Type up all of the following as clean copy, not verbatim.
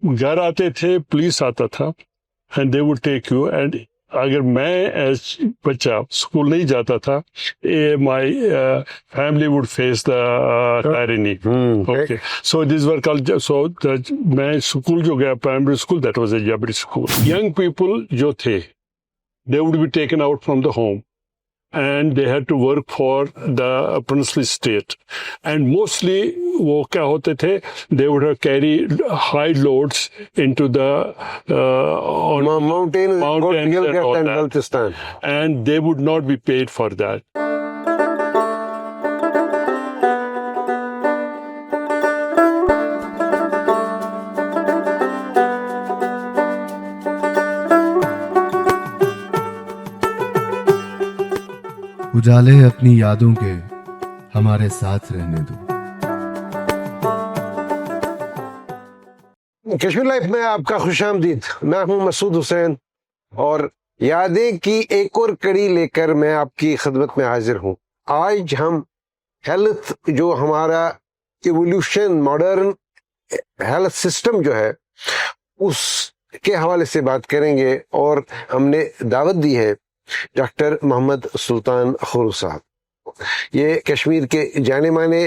घर आते थे, पुलिस आता था and they would take you, and अगर मैं एज बच्चा स्कूल नहीं जाता था, my family would face the tyranny. Okay, so this were called, so मैं स्कूल जो गया primary school, that was a जबरी स्कूल. यंग पीपल जो थे, they would be taken out from the home and they had to work for the princely state, and mostly वो क्या होते थे, they would have carried high loads into the mountains and all that, and they would not be paid for that. उजाले अपनी यादों के हमारे साथ रहने दो. कश्मीर लाइफ में आपका खुशामदीद. मैं हूं मसूद हुसैन और यादें की एक और कड़ी लेकर मैं आपकी खिदमत में हाजिर हूं. आज हम हेल्थ, जो हमारा इवोल्यूशन, मॉडर्न हेल्थ सिस्टम जो है, उसके हवाले से बात करेंगे. और हमने दावत दी है डॉक्टर मोहम्मद सुल्तान खुरू साहब. ये कश्मीर के जाने माने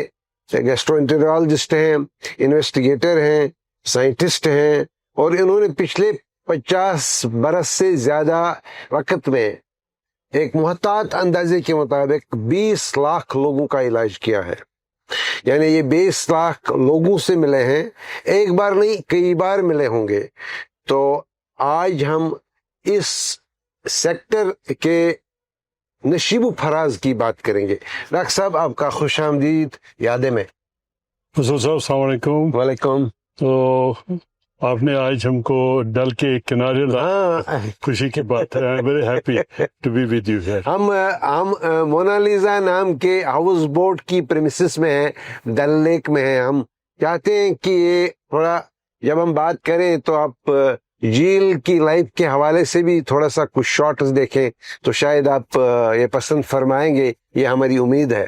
गैस्ट्रोएंटेरोलॉजिस्ट हैं, इन्वेस्टिगेटर हैं, साइंटिस्ट हैं, और इन्होंने पिछले 50 बरस से ज्यादा वक्त में एक मुहतात अंदाजे के मुताबिक 20 लाख लोगों का इलाज किया है. यानी ये 20 लाख लोगों से मिले हैं, एक बार नहीं कई बार मिले होंगे. तो आज हम इस सेक्टर के नशीबो फराज की बात करेंगे. डॉक्टर साहब, आपका खुशामदीद यादें में. अस्सलाम वालेकुम. वालेकुम. तो आपने आज हमको डल के किनारे लाया, खुशी की बात है. I am very happy to be with you here. हम मोनालिसा नाम के हाउस बोट की प्रेमिसेस में हैं, डल लेक में हैं. हम चाहते हैं कि ये थोड़ा, जब हम बात करें तो आप झील की लाइफ के हवाले से भी थोड़ा सा कुछ शॉट्स देखें, तो शायद आप ये पसंद फरमाएंगे, ये हमारी उम्मीद है.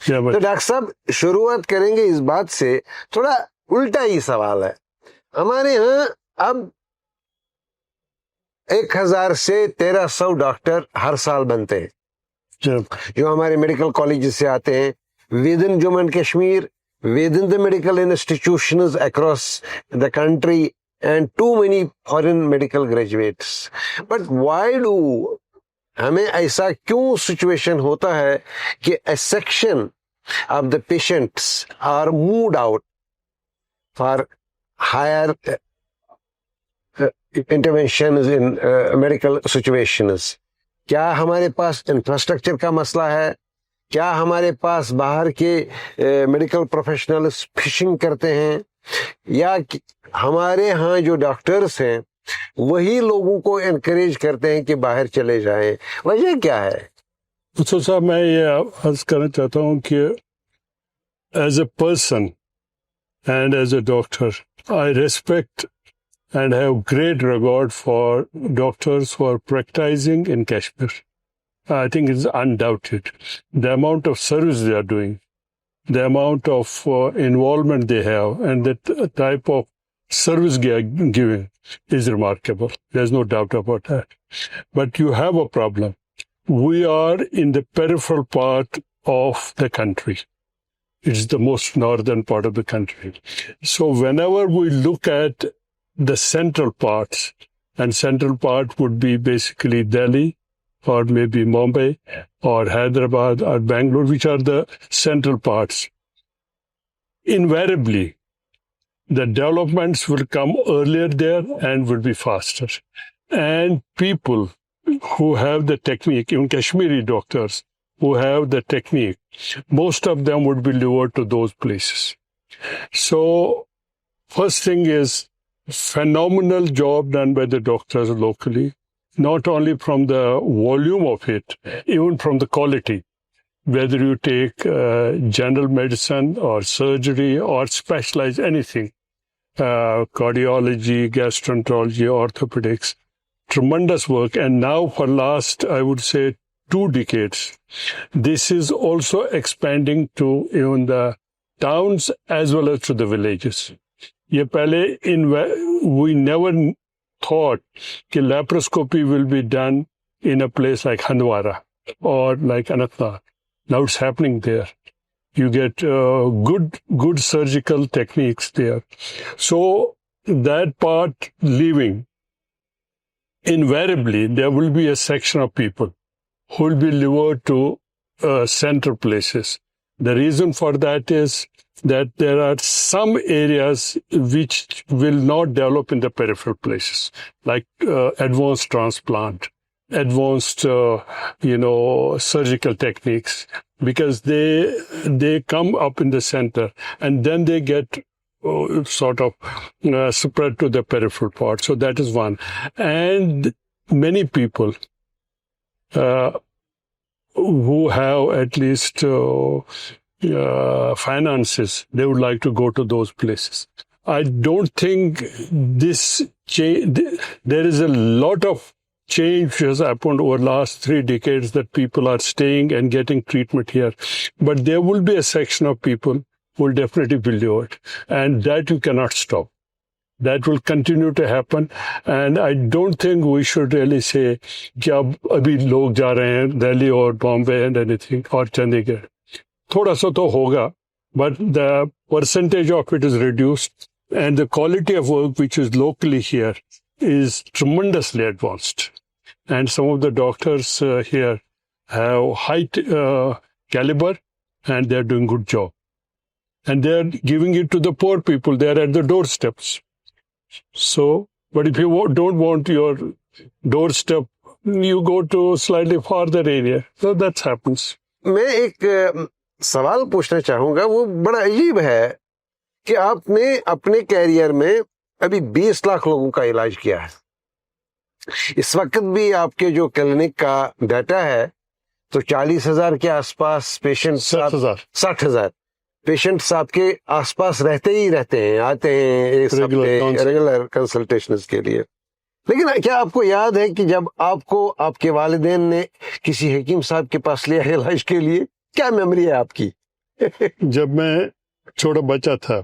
तो डॉक्टर साहब, शुरुआत करेंगे इस बात से, थोड़ा उल्टा ही सवाल है. हमारे यहाँ अब 1000 से 1300 डॉक्टर हर साल बनते हैं, जो हमारे मेडिकल कॉलेज से आते हैं with in Jammu and Kashmir, with in the medical institutions across the country, and too many foreign medical graduates. But why do हमें ऐसा क्यों सिचुएशन होता है कि a section of the patients are moved out for higher interventions in medical situations? क्या हमारे पास infrastructure का मसला है? क्या हमारे पास बाहर के मेडिकल प्रोफेशनल्स फिशिंग करते हैं, या हमारे यहाँ जो डॉक्टर्स हैं वही लोगों को एनकरेज करते हैं कि बाहर चले जाएं? वजह क्या है? तो साहब, मैं ये अर्ज करना चाहता हूँ कि as a person and as a doctor, I respect and have great regard for doctors who are practicing in Kashmir. I think it's undoubted. The amount of service they are doing, the amount of involvement they have, and the type of service they are giving is remarkable. There's no doubt about that. But you have a problem. We are in the peripheral part of the country. It's the most northern part of the country. So whenever we look at the central parts, and central part would be basically Delhi, or maybe Mumbai, or Hyderabad, or Bangalore, which are the central parts. Invariably, the developments will come earlier there and will be faster. And people who have the technique, even Kashmiri doctors who have the technique, most of them would be lured to those places. So, first thing is phenomenal job done by the doctors locally, not only from the volume of it, even from the quality. Whether you take general medicine or surgery or specialize anything, cardiology, gastroenterology, orthopedics, tremendous work. And now for last, I would say, 2 decades, this is also expanding to even the towns as well as to the villages. ये पहले we never thought कि laparoscopy will be done in a place like Handwara or like Anantnag. Now it's happening there. You get good surgical techniques there. So that part leaving, invariably there will be a section of people who will be lured to center places. The reason for that is that there are some areas which will not develop in the peripheral places, like advanced transplant, advanced, surgical techniques, because they come up in the center and then they get sort of spread to the peripheral part. So that is one. And many people who have at least finances, they would like to go to those places. I don't think this change, there is a lot of change which has happened over the last 3 decades that people are staying and getting treatment here. But there will be a section of people who will definitely be lured, and that you cannot stop. That will continue to happen, and I don't think we should really say कि अब अभी लोग जा रहे हैं दिल्ली और Bombay and anything और चंडीगढ़. थोड़ा सा तो होगा, but the percentage of it is reduced, and the quality of work which is locally here is tremendously advanced. And some of the doctors here have high caliber, and they're doing good job. And they're giving it to the poor people. They're at the doorsteps. So, but if you don't want your doorstep, you go to slightly farther area. So that happens. मैं एक सवाल पूछना चाहूंगा, वो बड़ा अजीब है कि आपने अपने कैरियर में अभी 20 लाख लोगों का इलाज किया है. इस वक्त भी आपके जो क्लिनिक का डाटा है तो 40,000 के आसपास पेशेंट, 60,000 पेशेंट्स आपके आसपास रहते ही रहते हैं, आते हैं रेगुलर कंसल्टेशन के लिए. लेकिन क्या आपको याद है कि जब आपको आपके वालिदैन ने किसी हकीम साहब के पास लिया इलाज के लिए, क्या मेमोरी है आपकी? जब मैं छोटा बच्चा था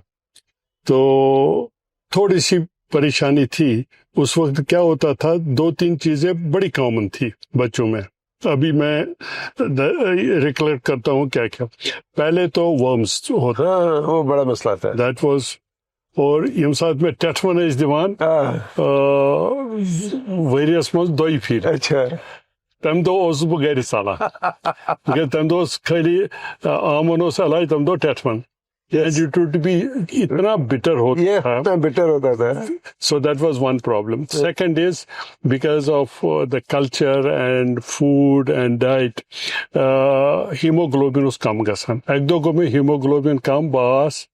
तो थोड़ी सी परेशानी थी. उस वक्त क्या होता था, 2-3 चीजें बड़ी कॉमन थी बच्चों में. अभी मैं रिकलेक्ट करता हूँ क्या क्या. पहले तो वर्म्स होता, वो बड़ा मसला था. दैट वाज, और यम साथ में टेटवन इज दिवान वेरियस मंथ 2 फिर. अच्छा. तम दो ओस बह गर सलाह मगर तम दो खाली आमन ओस अलाज, तम दो टेटवन. And it would be इतना bitter होता था. So that was one problem. Second is because of the culture and food and diet, hemoglobin was कम गसान. एक दो गो में hemoglobin कम बास.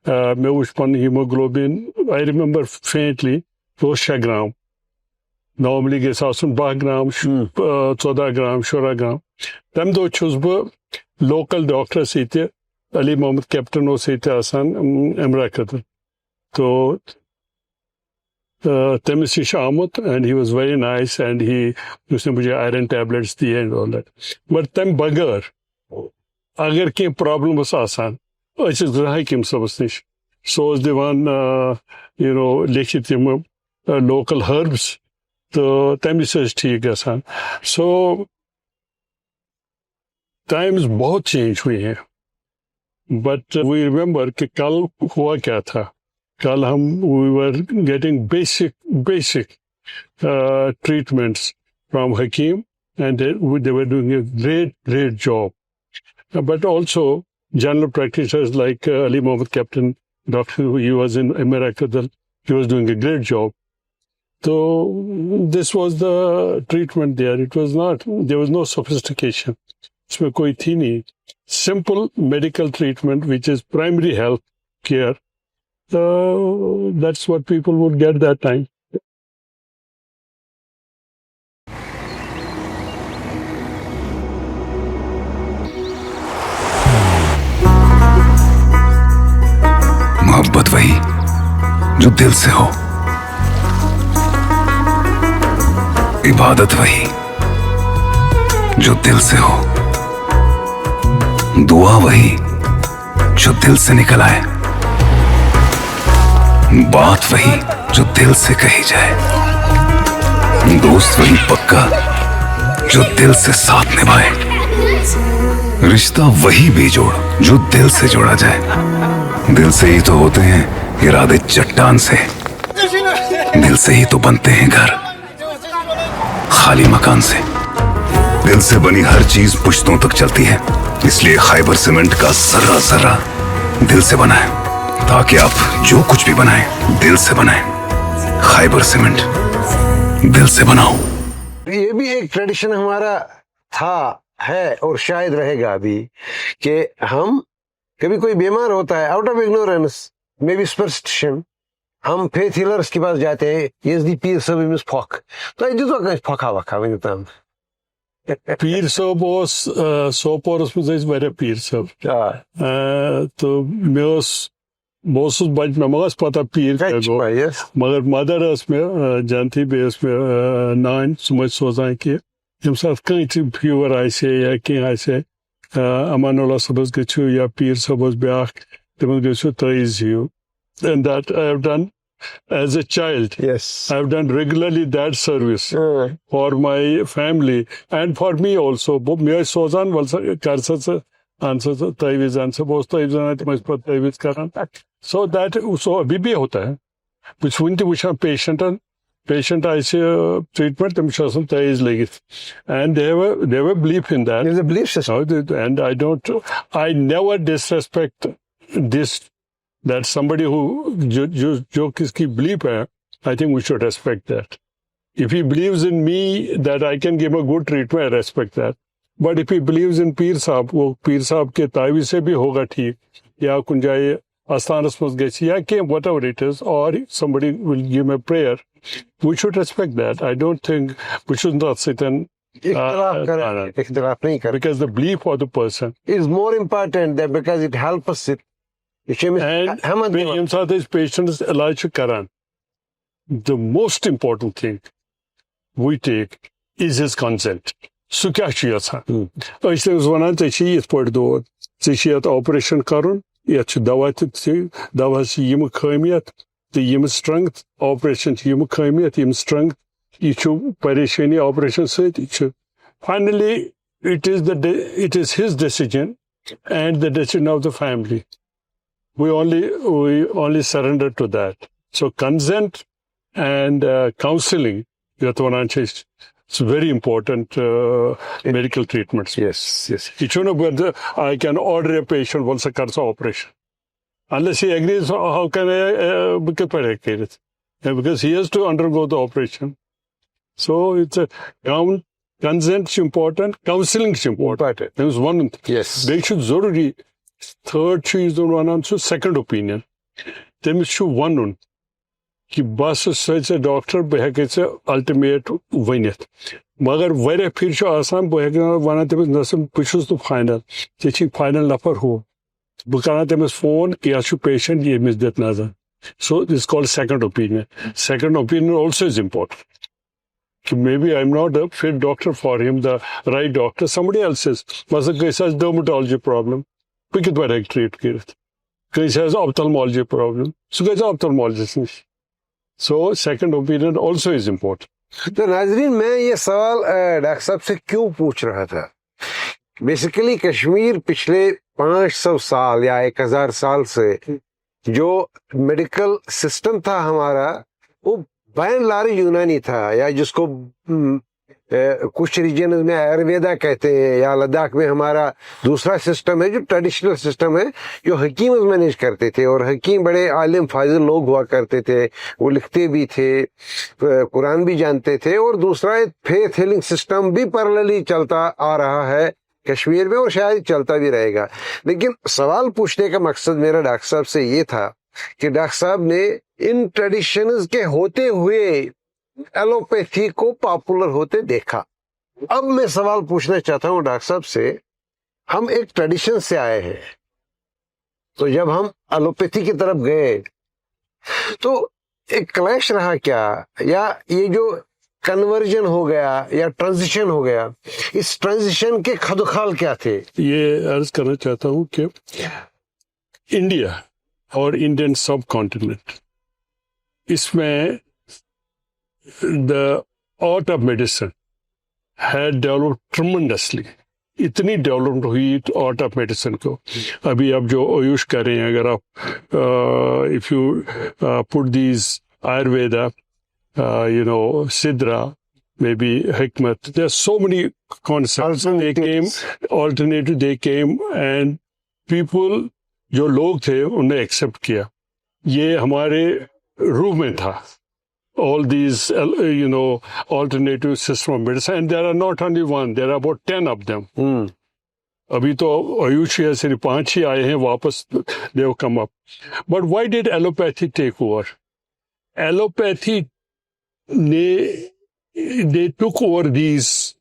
मैं उस पर hemoglobin, I remember faintly, वो 6 ग्राम. Normally गए 12 ग्राम, 14 ग्राम, 16 ग्राम. तम दो चुज ब local doctor सीते Ali Mohammed Captain was Asan Emrakatan. So Temisish Ahmad, and he was very nice, and he used to give iron tablets the and all that. But Tem Bagar, agar ki problem was Asan, it's just Rahi Kim Sabasnish. So was the one, Lechitim local herbs, the Temisish Tig Asan. So times बहुत change हुई हैं. But we remember कि कल हुआ क्या था. कल we were getting basic treatments from Hakim, and they were doing a great job. But also general practitioners like Ali Mohammed Captain, doctor, he was in America, he was doing a great job. So this was the treatment there. It was not, there was no sophistication. इसमें कोई थी नहीं. Simple medical treatment, which is primary health care. That's what people would get that time. मोहब्बत वही जो दिल से हो, इबादत वही जो दिल से हो, दुआ वही जो दिल से निकल आए. बात वही जो दिल से कही जाए, दोस्त वही पक्का जो दिल से साथ निभाए, रिश्ता वही बेजोड़ जो दिल से जोड़ा जाए। दिल से ही तो होते हैं इरादे चट्टान से, दिल से ही तो बनते हैं घर खाली मकान से। दिल से बनी हर चीज पुश्तों तक चलती है, इसलिए खैबर सीमेंट का जर्रा जर्रा दिल से बना है, ताकि आप जो कुछ भी बनाएं दिल से बनाएं। खैबर सीमेंट, दिल से बनाओ। ये भी एक ट्रेडिशन हमारा था, है और शायद रहेगा अभी, कि हम कभी कोई बीमार होता है, out of ignorance may be superstition, हम फेथ हीलर्स के पास जाते हैं, यज़दी पीर साहब अमिस फक, तो दितो कहीं फका वका वन तम पीर साहब सोपोरस में वारिया पीर साहब, तो बह बच मे मगस पता पीर गो, मगर मदर में जानती बे में नान सह सोचान कि यम सात कहीं फीवर आसे या कह अमानुल्लाह सबस गु या पीर सबस ब्या तमस गु तईज हिू, and that I have done as a child. Yes, I have done regularly that service for my family and for me also. मैं सोचान वल कर आंसर तवीज आंसर बोस तवीज तमस पर तवीज करान, so that so अभी भी होता है कुछ वन तुम पेशेंट आसे ट्रीटमेंट तमिस तवीज लगित, and they have a belief in that. there's a belief system, and I never disrespect this, that somebody who जो किसकी belief है, I think we should respect that. If he believes in me that I can give a good treatment, I respect that. But if he believes in पीर साहब, वो पीर साहब के तावीज़ से भी होगा ठीक, या कुछ जाए आस्थानस में गए या कि whatever it is, or somebody will give me a prayer, we should respect that. I don't think we should not sit and इख्तिलाफ नहीं करें, because the belief of the person is more important than because it helps us sit. and yem saat is patients इलाज karan, the most important thing we take is his consent. Su kya chi yatsan aise wanan tse yit port do tse yat operation karun, yat dawa tse dawa si yim khamiyat the yim strength operation yim khamiyat yim strength ichu pareshani operation se ichu. Finally it is his decision and the decision of the family. We only surrender to that. So consent and counseling, it's very important medical treatments. Yes. It shouldn't be I can order a patient once a cancer operation. Unless he agrees, how can I get it? Because he has to undergo the operation. So it's a consent is important, counseling is important. There is one. Yes. They should zoruri. Third चीज one second opinion तमिस one कि बस से doctor बह हे ultimate Vanit, मगर वारिया फिर बह one तमिस नस बहुत फाइनल ऐ फाइनल नफर हो बह कर तमिस फोन यह पेशेंट यमिस दित नजर. So this called second opinion also is important कि may be I am not a fit doctor for him, the right doctor, somebody else is मस डर्मेटोलॉजी प्रॉब्लम बह कित पे ट्रीट कर, ऑप्थेल्मोलॉजी प्रॉब्लम सह गई ऑप्थेल्मोलॉजिस्ट नश. So second opinion also is important. तो नाजरीन, मैं ये सवाल डॉक्टर साहब से क्यों पूछ रहा था, बेसिकली कश्मीर पिछले 500 साल या 1000 साल से जो मेडिकल सिस्टम था हमारा, वो बैन लारी यूनानी था, या जिसको कुछ रीजन में आयुर्वेदा कहते हैं, या लद्दाख में हमारा दूसरा सिस्टम है जो ट्रेडिशनल सिस्टम है, जो हकीम मैनेज करते थे, और हकीम बड़े आलिम फाजिल लोग हुआ करते थे, वो लिखते भी थे, कुरान भी जानते थे, और दूसरा फेथ हीलिंग सिस्टम भी पैरेलली चलता आ रहा है कश्मीर में, और शायद चलता भी रहेगा. लेकिन सवाल पूछने का मकसद मेरा डॉक्टर साहब से ये था कि डॉक्टर साहब ने इन ट्रेडिशंस के होते हुए एलोपैथी को पॉपुलर होते देखा. अब मैं सवाल पूछना चाहता हूं डॉक्टर साहब से, हम एक ट्रेडिशन से आए हैं, तो जब हम एलोपैथी की तरफ गए तो एक क्लैश रहा क्या, या ये जो कन्वर्जन हो गया या ट्रांजिशन हो गया, इस ट्रांजिशन के खदखाल क्या थे? ये अर्ज करना चाहता हूं कि इंडिया और इंडियन सब कॉन्टिनेंट इसमें the art of medicine had developed tremendously. इतनी डेवलप्ड हुई आर्ट ऑफ मेडिसिन को. अभी आप जो आयुष कर रहे हैं, अगर आप if you put these Ayurveda, you know, Sidra, maybe Hikmat, there's so many concepts. They came, alternative, they came, and people, जो लोग थे, उन्हें एक्सेप्ट किया. ये हमारे रूह में था. All these, you know, alternative system of medicine, and there are not only one, there are about 10 of them. अभी तो आयुष या सिर्फ 5 ही आए हैं वापस, they have come up. But why did allopathy take over? Allopathy, they took over these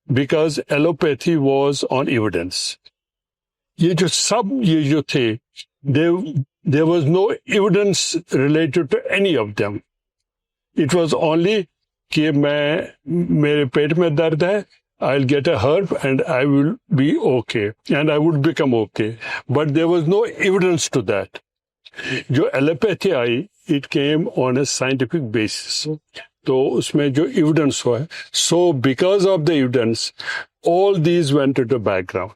because allopathy was on evidence. ये जो थे, there was no evidence related to any of them. It was only कि मेरे पेट में दर्द है, I'll get a herb and I will be okay and I would become okay. But there was no evidence to that. जो allopathy I, it came on a scientific basis. तो उसमें जो evidence हुआ है, so because of the evidence, all these went into the background.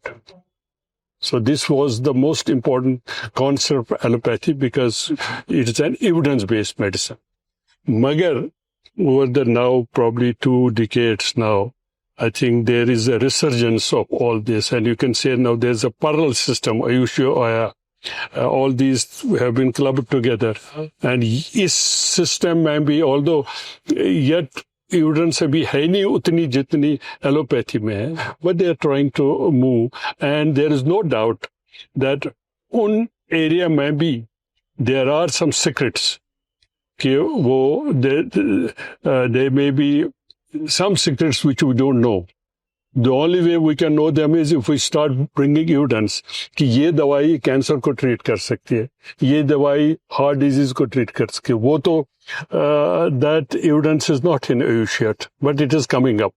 So this was the most important concept of allopathy because it is an evidence-based medicine. Magar, over the now probably 2 decades now, I think there is a resurgence of all this, and you can say now there's a parallel system. Ayush, all these have been clubbed together, and this system may be, although yet evidence अभी है नहीं उतनी जितनी allopathy में है, but they are trying to move, and there is no doubt that उन area में भी there are some secrets. कि वो there may be some secrets which we don't know. The only way we can know them is if we start bringing evidence कि ये दवाई cancer को treat कर सकती है, ये दवाई हार्ट डिजीज को ट्रीट कर सकती है. वो तो that evidence is not in Ayush yet, but it is coming up.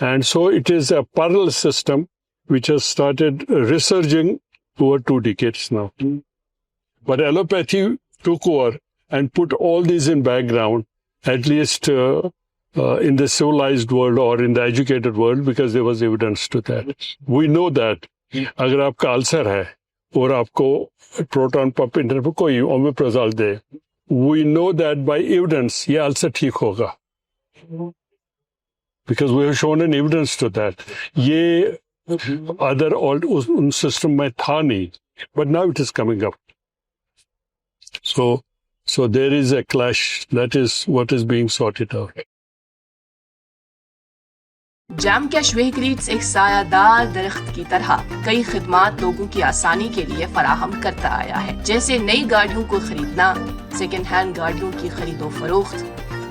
And so it is a parallel system which has started resurging over 2 decades now. But allopathy took over and put all these in background, at least in the civilized world or in the educated world, because there was evidence to that. We know that अगर आपका ulcer है और आपको proton pump internal कोई ओमेप्रोजोल दे, we know that by evidence ये ulcer ठीक होगा, because we have shown an evidence to that. ये other उन सिस्टम में था नहीं, but now it is coming up. So there is a clash. That is what is being sorted out. Jam cash vehicles एक सायादार दरख्त की तरह कई खिदमात लोगों की आसानी के लिए फराहम करता आया है, जैसे नई गाड़ियों को खरीदना, सेकंड हैंड गाड़ियों की खरीदो फरोख्त,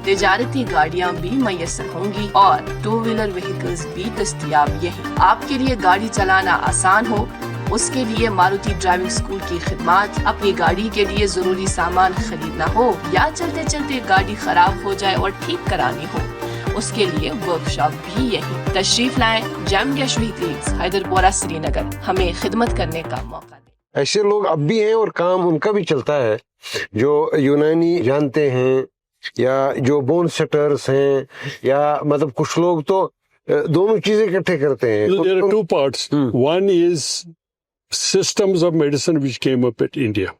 तिजारती गाड़ियां भी मैसर होंगी और 2 व्हीलर व्हीकल्स भी दस्तयाब यहीं. आपके लिए गाड़ी चलाना आसान हो, उसके लिए मारुति ड्राइविंग स्कूल की खिदमात, अपनी गाड़ी के लिए जरूरी सामान खरीदना हो या चलते चलते गाड़ी खराब हो जाए और ठीक करानी हो, उसके लिए वर्कशॉप भी यही. तशरीफ लाएं jam cash vehicles, Haiderpura, Srinagar. हमें खिदमत करने का मौका दें. ऐसे लोग अब भी हैं और काम उनका भी चलता है जो यूनानी जानते हैं या जो बोन सेटर्स हैं, या मतलब कुछ लोग तो दोनों चीजें इकट्ठे करते हैं. There are 2 parts. One is systems of medicine which came up at India.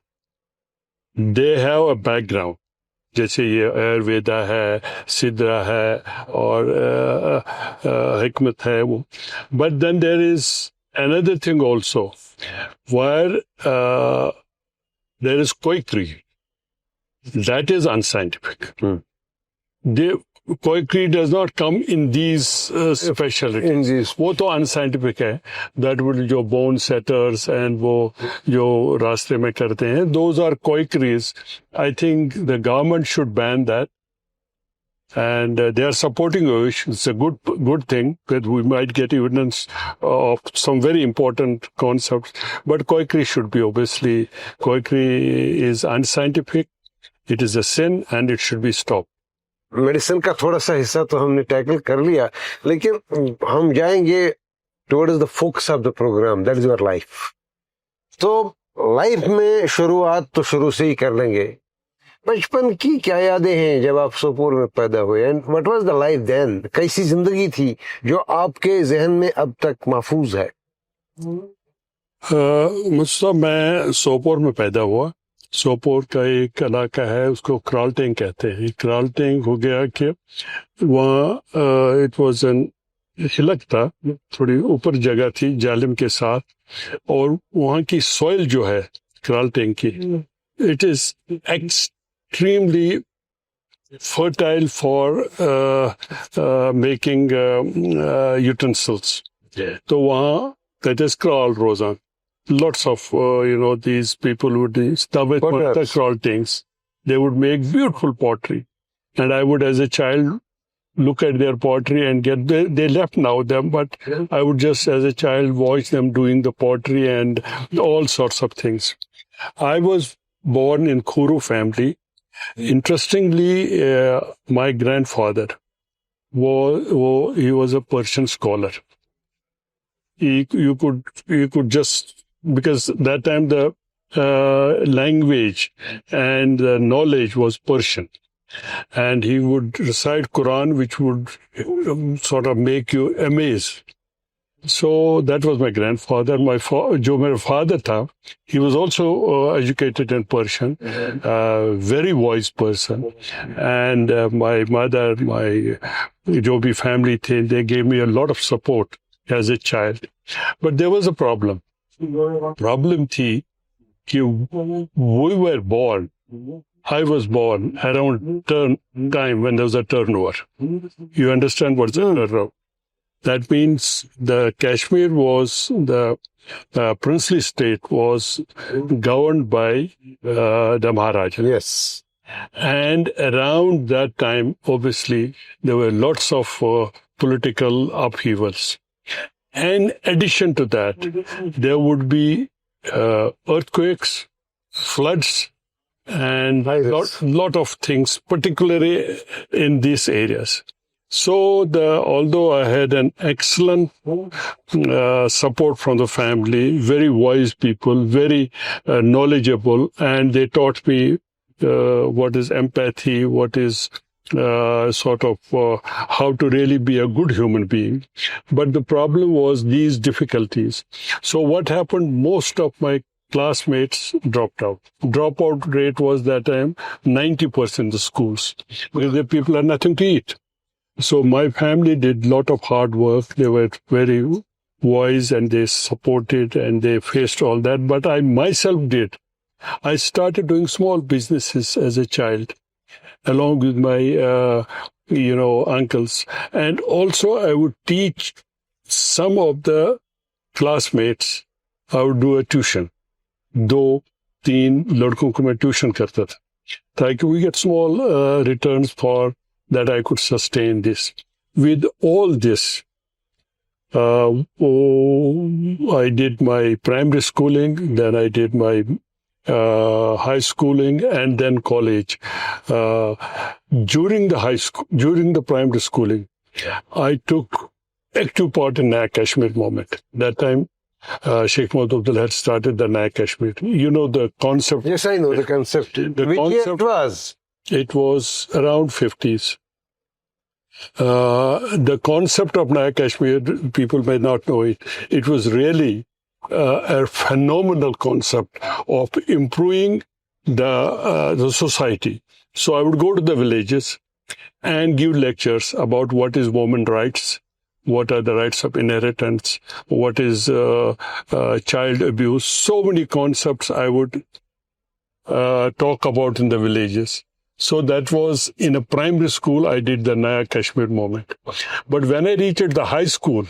They have a background. जैसे ये आयुर्वेदा है, सिद्रा है और हिकमत है वो. But then there is another thing also where there is Koikri. That is unscientific. Koikri does not come in these specialties. In these. वो तो unscientific है. That would जो bone setters and वो जो रास्ते में करते हैं, those are Koikris. I think the government should ban that. And they are supporting Ayush. It's a good thing that we might get evidence of some very important concepts. But Koikri should be, obviously, Koikri is unscientific. It is a sin and it should be stopped. Medicine का थोड़ा सा हिस्सा तो हमने tackle कर लिया, लेकिन हम जाएंगे towards the focus of the programme, that is your life. तो लाइफ में शुरुआत तो शुरू से ही कर लेंगे. बचपन की क्या यादें हैं जब आप सोपोर में पैदा हुए, and what was the life then? कैसी जिंदगी थी जो आपके जहन में अब तक महफूज है? मुझसे मैं सोपोर में पैदा हुआ। सोपोर का एक इलाका है, उसको क्राल्टिंग कहते हैं। क्राल्टिंग हो गया कि वहाँ इट वाज एन हिलक था, थोड़ी ऊपर जगह थी जालिम के साथ, और वहाँ की सॉइल जो है क्राल्टिंग की, it is extremely fertile for making utensils. तो वहाँ that is kraal rozan. Lots of these people would Potters. kraal things. They would make beautiful pottery, and I would, as a child, look at their pottery and they left now them, but I would just, as a child, watch them doing the pottery and all sorts of things. I was born in Khuru family. Interestingly, my grandfather he was a Persian scholar. You could just, because that time the language and the knowledge was Persian, and he would recite Quran, which would sort of make you amazed. So that was my grandfather. जो मेरा father था, he was also educated in Persian, very wise person. And my mother, my जो भी family थे, they gave me a lot of support as a child. But there was a problem. Problem थी कि we were born, I was born around turn time when there was a turnover. You understand what's a turnover? That means the Kashmir was, the princely state was governed by the Maharaja. Yes. And around that time, obviously, there were lots of political upheavals. In addition to that, there would be earthquakes, floods, and lot of things, particularly in these areas. So, although I had an excellent support from the family, very wise people, very knowledgeable, and they taught me what is empathy, what is how to really be a good human being. But the problem was these difficulties. So what happened, most of my classmates dropped out. Dropout rate was that time 90% in the schools, because the people had nothing to eat. So my family did a lot of hard work. They were very wise and they supported and they faced all that. But I myself did. I started doing small businesses as a child, along with my, uncles. And also I would teach some of the classmates. I would do a tuition. 2-3 लड़कों को मैं tuition करता था, ताकि we get small returns for that I could sustain this. With all this, I did my primary schooling, then I did my high schooling, and then college. During the primary schooling, I took active part in Naya Kashmir movement. That time, Sheikh Mahmood Abdul had started the Naya Kashmir. You know the concept. Yes, I know the concept. Which year it was? It was around 50s. The concept of Naya Kashmir, people may not know it. It was really a phenomenal concept of improving the society. So I would go to the villages and give lectures about what is women's rights, what are the rights of inheritance, what is child abuse. So many concepts I would talk about in the villages. So that was in a primary school, I did the Naya Kashmir movement. But when I reached the high school,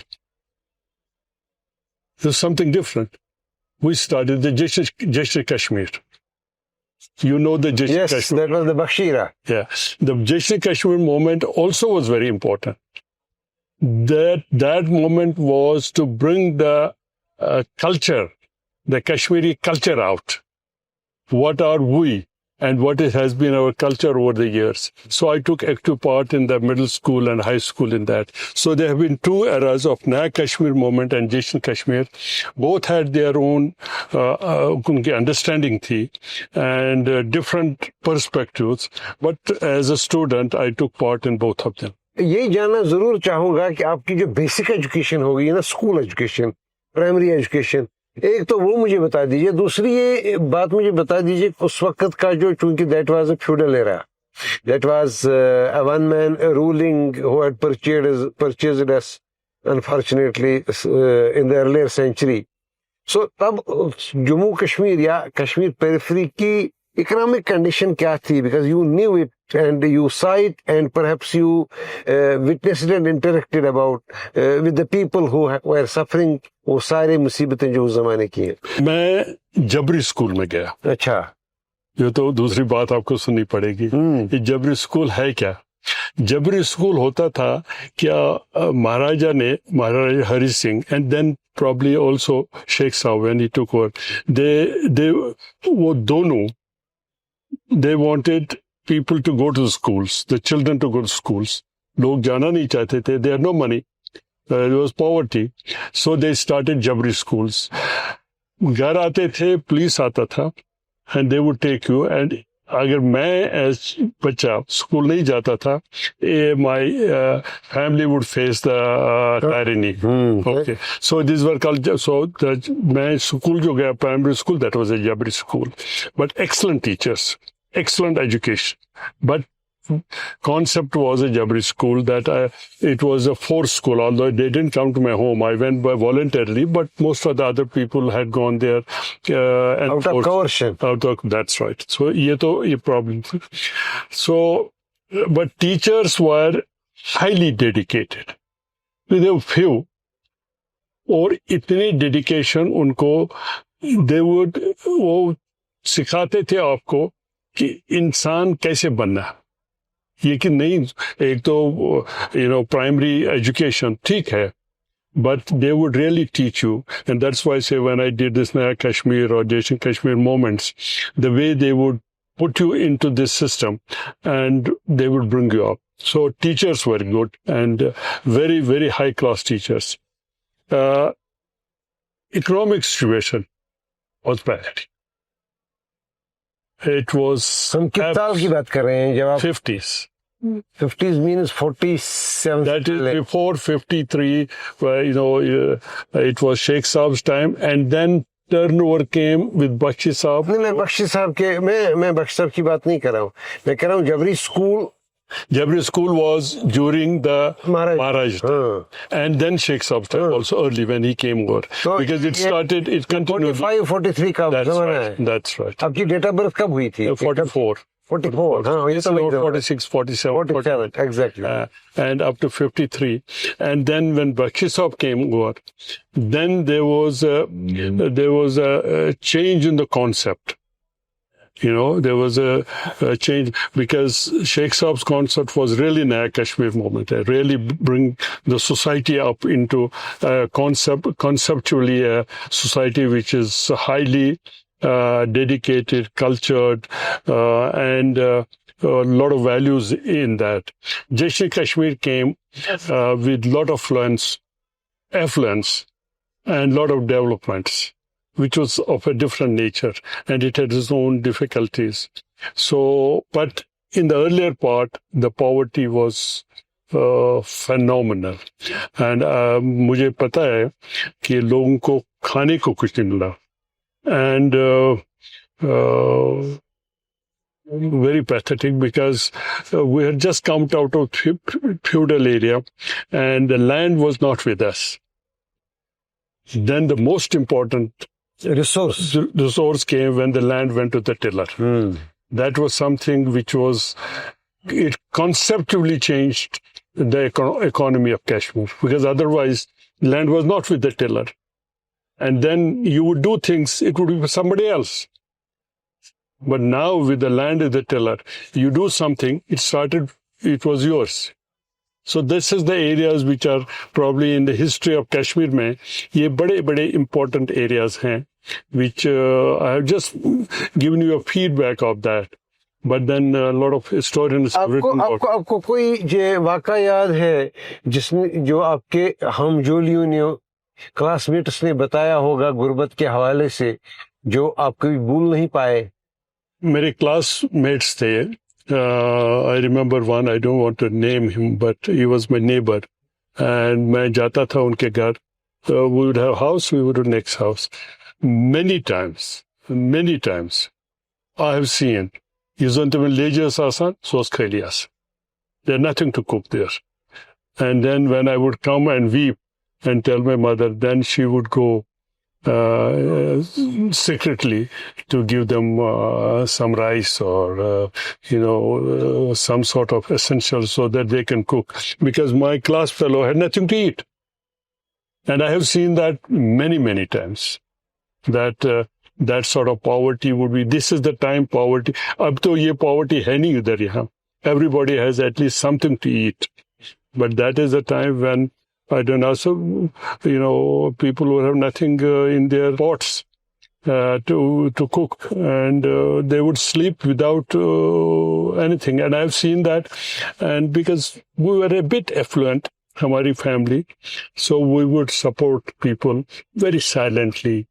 there's something different. We started the Jashn Kashmir. You know the Jashn Yes, Kashmir. that was the Bakshira. Yeah. The Jashn Kashmir movement also was very important. That moment was to bring the culture, the Kashmiri culture out. What are we? and what it has been our culture over the years. So I took active part in the middle school and high school in that. So there have been two eras of Naya Kashmir movement and Jashan Kashmir. Both had their own उनकी understanding थी and different perspectives. But as a student, I took part in both of them. यही जानना जरूर चाहूंगा कि आपकी जो basic education होगी ना, स्कूल एजुकेशन, प्राइमरी एजुकेशन, एक तो वो मुझे बता दीजिए, दूसरी ये बात मुझे बता दीजिए उस वक्त का जो, चूंकि that was a feudal era, that was a one man ruling who had purchased us unfortunately in the earlier century. So तब जम्मू कश्मीर या कश्मीर पेरिफेरी की इकोनॉमिक कंडीशन क्या थी? Because you knew it and you saw it and perhaps you witnessed and interacted about with the people who were suffering वो सारे मुसीबतें जो उस जमाने की हैं. मैं जबरी स्कूल में गया. अच्छा, ये तो दूसरी बात आपको सुननी पड़ेगी. ये जबरी स्कूल है क्या? जबरी स्कूल होता था क्या Maharaja Hari Singh and then probably also Sheikh Saab when he took over, they वो दोनों, they wanted people to go to the schools, the children to go to schools. लोग जाना नहीं चाहते थे. They had no money. There was poverty. So they started Jabri schools. घर आते थे, पुलिस आता था, and they would take you. And अगर मैं as बच्चा स्कूल नहीं जाता था, my family would face the tyranny. Okay. So these were called. So मैं स्कूल जो गया, primary school, that was a Jabri school. But excellent teachers. Excellent education, but concept was a Jabri school that it was a forced school. Although they didn't come to my home, I went by voluntarily. But most of the other people had gone there and out of coercion. That's right. So ये problem. So, but teachers were highly dedicated. There were few, और इतनी dedication उनको, they would वो सिखाते थे आपको कि इंसान कैसे बनना. ये कि नहीं, एक तो प्राइमरी एजुकेशन ठीक है, but they would really teach you, and that's why I say when I did this Naya Kashmir or Jashan Kashmir moments, the way they would put you into this system and they would bring you up. So teachers were good and very, very high class teachers. Economic situation was bad. It was हम किस साल की बात कर रहे हैं जब आप 50s. 50s means 47. That is before 53, where, it was Sheikh Saab's time, and then turnover came with Bakshi Saab. नहीं, मैं बख्शी साहब के, मैं बख्शी साहब की बात नहीं कर रहा हूँ. मैं कह रहा हूँ जबरी school. Jabri school was during the Maharaj time. And then Sheikh Saab's time also early when he came over. So because it started, it continued. 45, 43 का ज़माना है. That's right. आपकी डेट ऑफ बर्थ कब हुई थी? 44. 44. हाँ, ये तो 46, 47. 47, exactly. And up to 53. And then when Bakshi Saab came over, then there was a change in the concept. There was a change because Sheikh Saab's concept was really Naya Kashmir movement. Really bring the society up into conceptually a society which is highly dedicated, cultured, and a lot of values in that. Jashan Kashmir came with lot of affluence, and lot of developments, which was of a different nature, and it had its own difficulties. So, but in the earlier part, the poverty was phenomenal. And मुझे पता है कि लोगों को खाने को कुछ नहीं मिला. And very pathetic because we had just come out of feudal area and the land was not with us. Then the most important resource came when the land went to the tiller. That was something which it conceptually changed the economy of Kashmir, because otherwise land was not with the tiller. And then you would do things, it would be for somebody else. But now with the land with the tiller, you do something, it was yours. So this is the areas which are probably in the history of Kashmir mein, ye bade important areas hain, which I have just given you a feedback of that. but then a lot of historians have written about. आपको कोई जे वाक़ा याद है जिसमें जो आपके हम जोलियों ने classmates ने बताया होगा गुर्बत के हवाले से जो आप कभी भूल नहीं पाए? मेरे classmates थे. I remember one. I don't want to name him, but he was my neighbor, and मैं जाता था उनके घर. We would have house. We would have next house. Many times I have seen. Yüzüntümün leges asan sos kalias. There's nothing to cook there. And then when I would come and weep and tell my mother, then she would go secretly to give them some rice or some sort of essential so that they can cook, because my class fellow had nothing to eat. And I have seen that many times, that that sort of poverty would be. This is the time poverty. Ab to ye poverty hai nahi udhar yahan. Everybody has at least something to eat. But that is the time when, I don't know, so, people will have nothing in their pots to cook, and they would sleep without anything. And I've seen that, and because we were a bit affluent, hamari family, so we would support people very silently.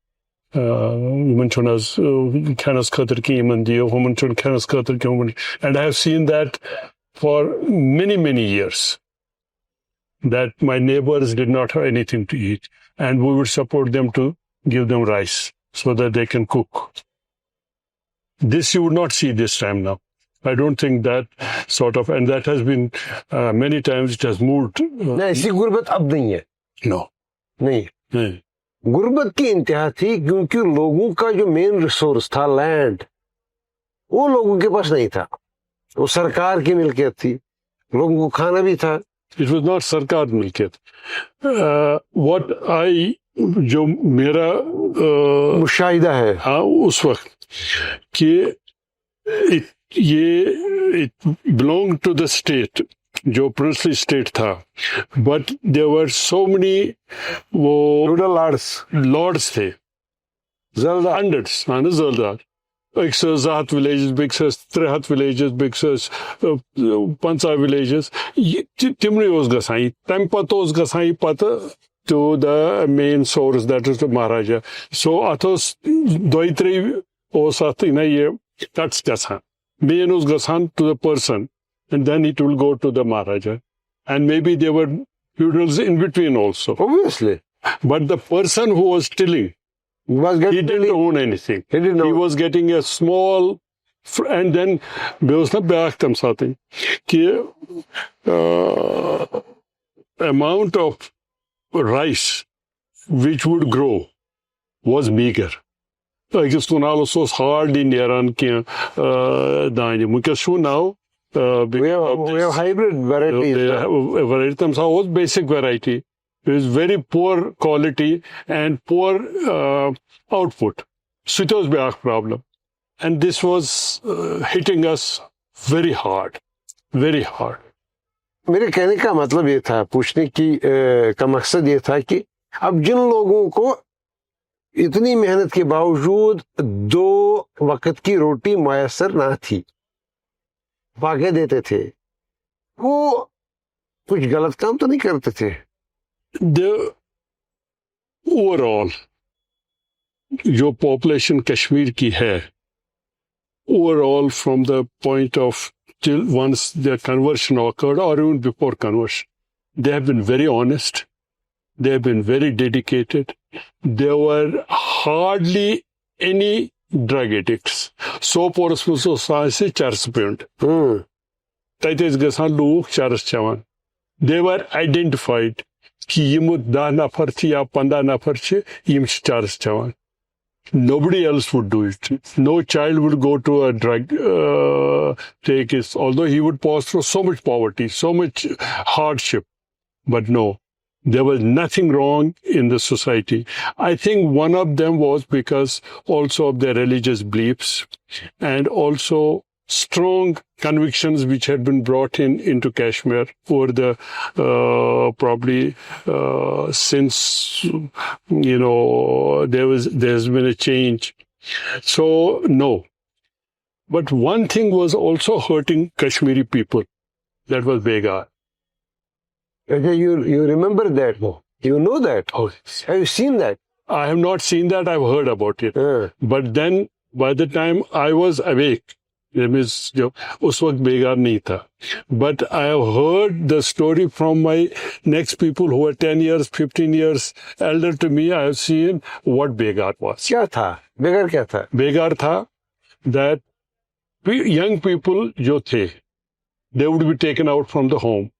And I have seen that for many years, that my neighbors did not have anything to eat, and we would support them to give them rice so that they can cook. This you would not see this time now. I don't think that sort of, and that has been many times it has moved. नहीं, ऐसी गुर्बत अब नहीं है. No. नहीं. गुर्बत की इंतहा थी क्योंकि लोगों का जो मेन रिसोर्स था लैंड, वो लोगों के पास नहीं था. वो सरकार की मिल्कियत थी. लोगों को खाना भी था. It was not सरकार मिल्कियत. What I, जो मेरा मुशाहिदा है, हाँ, उस वक्त कि it belonged to the state, जो princely state था, but there were so many वो lords थे, hundreds, zaldar. Bixers, Zahat villages, Bixers, Trehat villages, Bixers, Pansa villages. Timri was Gasai, Tampatos Gasai Pata to the main source, that is the Maharaja. So Athos Doitri Osatina year, that's Gasan. Main was Gasan to the person, and then it will go to the Maharaja. And maybe there were funerals in between also. Obviously. But the person who was stealing, he didn't own anything. He was getting a small, and then something. Amount of rice which would grow was meager. Like so hard in Iran, because now we have hybrid varieties. Variety was basic variety. It was very poor quality and poor output. So it was a big problem. And this was hitting us very hard. Very hard. मेरे कहने का मतलब ये था, पूछने की का मकसद ये था कि अब जिन लोगों को इतनी मेहनत के बावजूद 2 वक्त की रोटी मुयस्सर ना थी, भागे देते थे, वो कुछ गलत काम तो नहीं करते थे. The overall जो population कश्मीर की है, overall from the point of till once their conversion occurred or even before conversion, they have been very honest, they have been very dedicated. There were hardly any drug addicts. 100% से 400. Taites gasan luk charas chawan. They were identified कि Yim 10 नफर थे या 15 नफर थे, Yim charge Chavan. Nobody else would do it. No child would go to a drug take it, although he would pass through so much poverty, so much hardship. But no, there was nothing wrong in the society. I think one of them was because also of their religious beliefs and also strong convictions which had been brought into Kashmir over the probably since there's been a change. So no, But one thing was also hurting Kashmiri people. That was Begar. Okay, you remember that? You know that? Oh, Have you seen that? I have not seen that. I've heard about it. But then, by the time I was awake, that means, उस वक्त बेगार नहीं था. But I have heard the story from my next people who are 10 years, 15 years elder to me. I have seen what बेगार was. क्या था? बेगार क्या था? बेगार था that young people जो थे, they would be taken out from the home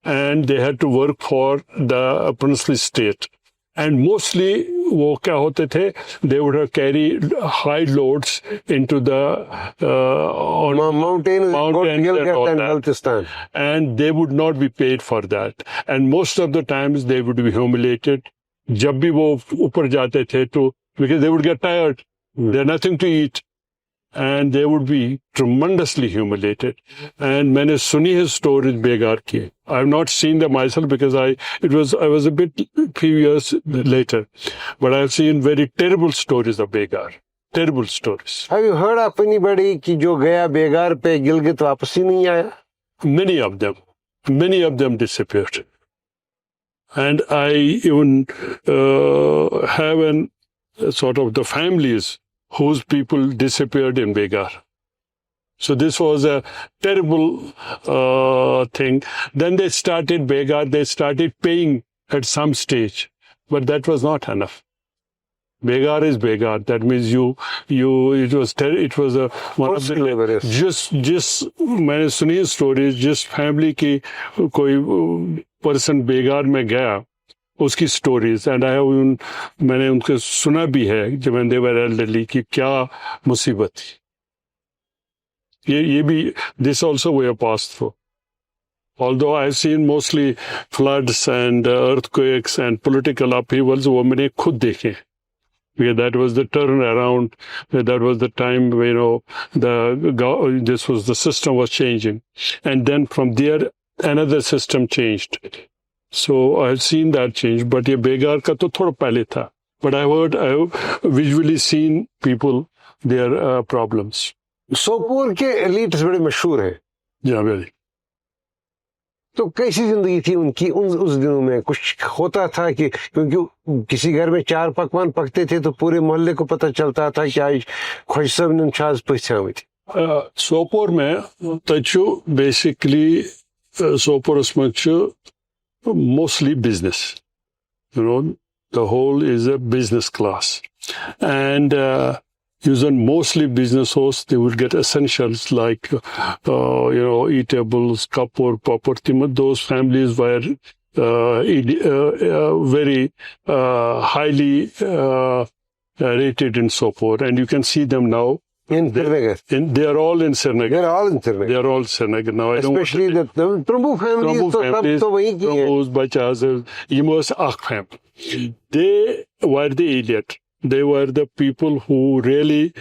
and they had to work for the princely state. And mostly वो क्या होते थे, they would have carried high loads into the mountain and all that. Baltistan. And they would not be paid for that. And most of the times they would be humiliated. जब भी वो ऊपर जाते थे तो, because they would get tired, they had nothing to eat. And they would be tremendously humiliated. And मैंने सुनी his stories बेगार की. I have not seen them myself because I was a few years later. But I have seen very terrible stories of बेगार. Terrible stories. Have you heard of anybody कि जो गया बेगार पे गिलगित वापस ही नहीं आया? Many of them disappeared. And I even have sort of the families whose people disappeared in Begar. So this was a terrible thing. Then they started Begar, they started paying at some stage, but that was not enough. Begar is Begar. That means it was one of the, just मैंने सुनी stories, just family की कोई person Begar में गया, उसकी stories and मैंने उनके सुना भी है जब मैंने देवर एल्डरली कि क्या मुसीबत थी. ये भी this also way pass through. Although I've seen mostly floods and earthquakes and political upheavals, वो मैंने खुद देखे. Because that was the turnaround. That was the time where the system was changing, and then from there another system changed. So I've seen that change, but ये बेगार का तो थोड़ा पहले था. But I've visually seen people, their problems. Sopore के elites बड़े मशहूर हैं. Yeah, very. तो कैसी जिंदगी थी उनकी उस दिनों में? कुछ होता था कि क्योंकि किसी घर में 4 पकवान पकते थे तो पूरे मोहल्ले को पता चलता था कि आज खुश सब ने छाज पहचान थी. सोपोर में तचु बेसिकली सोपोर उसमें mostly business. The whole is a business class. And using mostly business hosts, they would get essentials like, eatables, kapur, property. Those families were very highly rated in Sopor. And you can see them now. In Srinagar. They are all in Srinagar. They are all in Srinagar. They are all Srinagar now. Especially the Prabhu families. Prabhu's, Bachas, Yimos Akh family. They were the elite. They were the people who really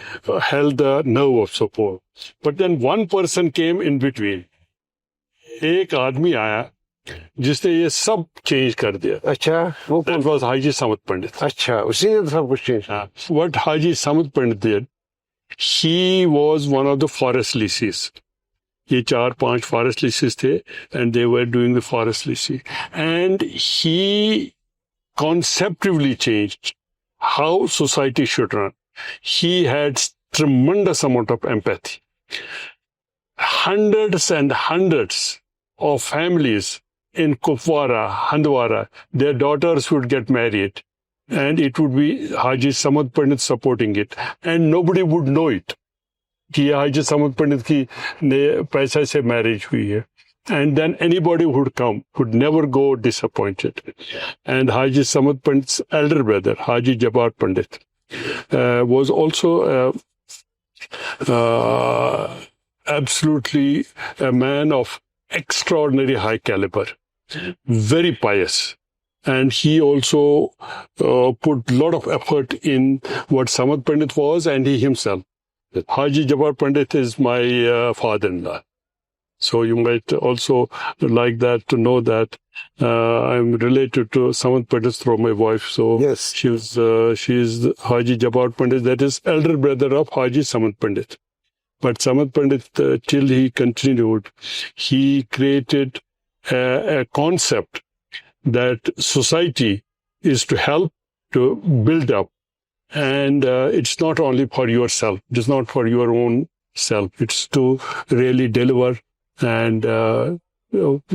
held the nerve of Sopor. But then one person came in between. एक आदमी आया जिसने ये सब change कर दिया. अच्छा, वो That was Haji Samad Pandit. अच्छा, उसी ने सब कुछ change. What Haji Samad Pandit did, he was one of the forest leases. ये 4-5 forest leases थे, and they were doing the forest lease. And he conceptually changed how society should run. He had tremendous amount of empathy. Hundreds and hundreds of families in Kupwara, Handwara, their daughters would get married. And it would be Haji Samad Pandit supporting it. And nobody would know it. कि Haji Samad Pandit की ने पैसा से marriage हुई है. And then anybody who would come would never go disappointed. And Haji Samad Pandit's elder brother, Haji Jabbar Pandit, was also absolutely a man of extraordinary high caliber, very pious. And he also put a lot of effort in what Samad Pandit was and he himself. Haji Jabbar Pandit is my father-in-law. So you might also like that to know that I'm related to Samad Pandit through my wife. So yes, she's Haji Jabbar Pandit, that is elder brother of Haji Samad Pandit. But Samad Pandit, till he continued, he created a concept that society is to help, to build up. And it's not only for yourself. It's not for your own self. It's to really deliver and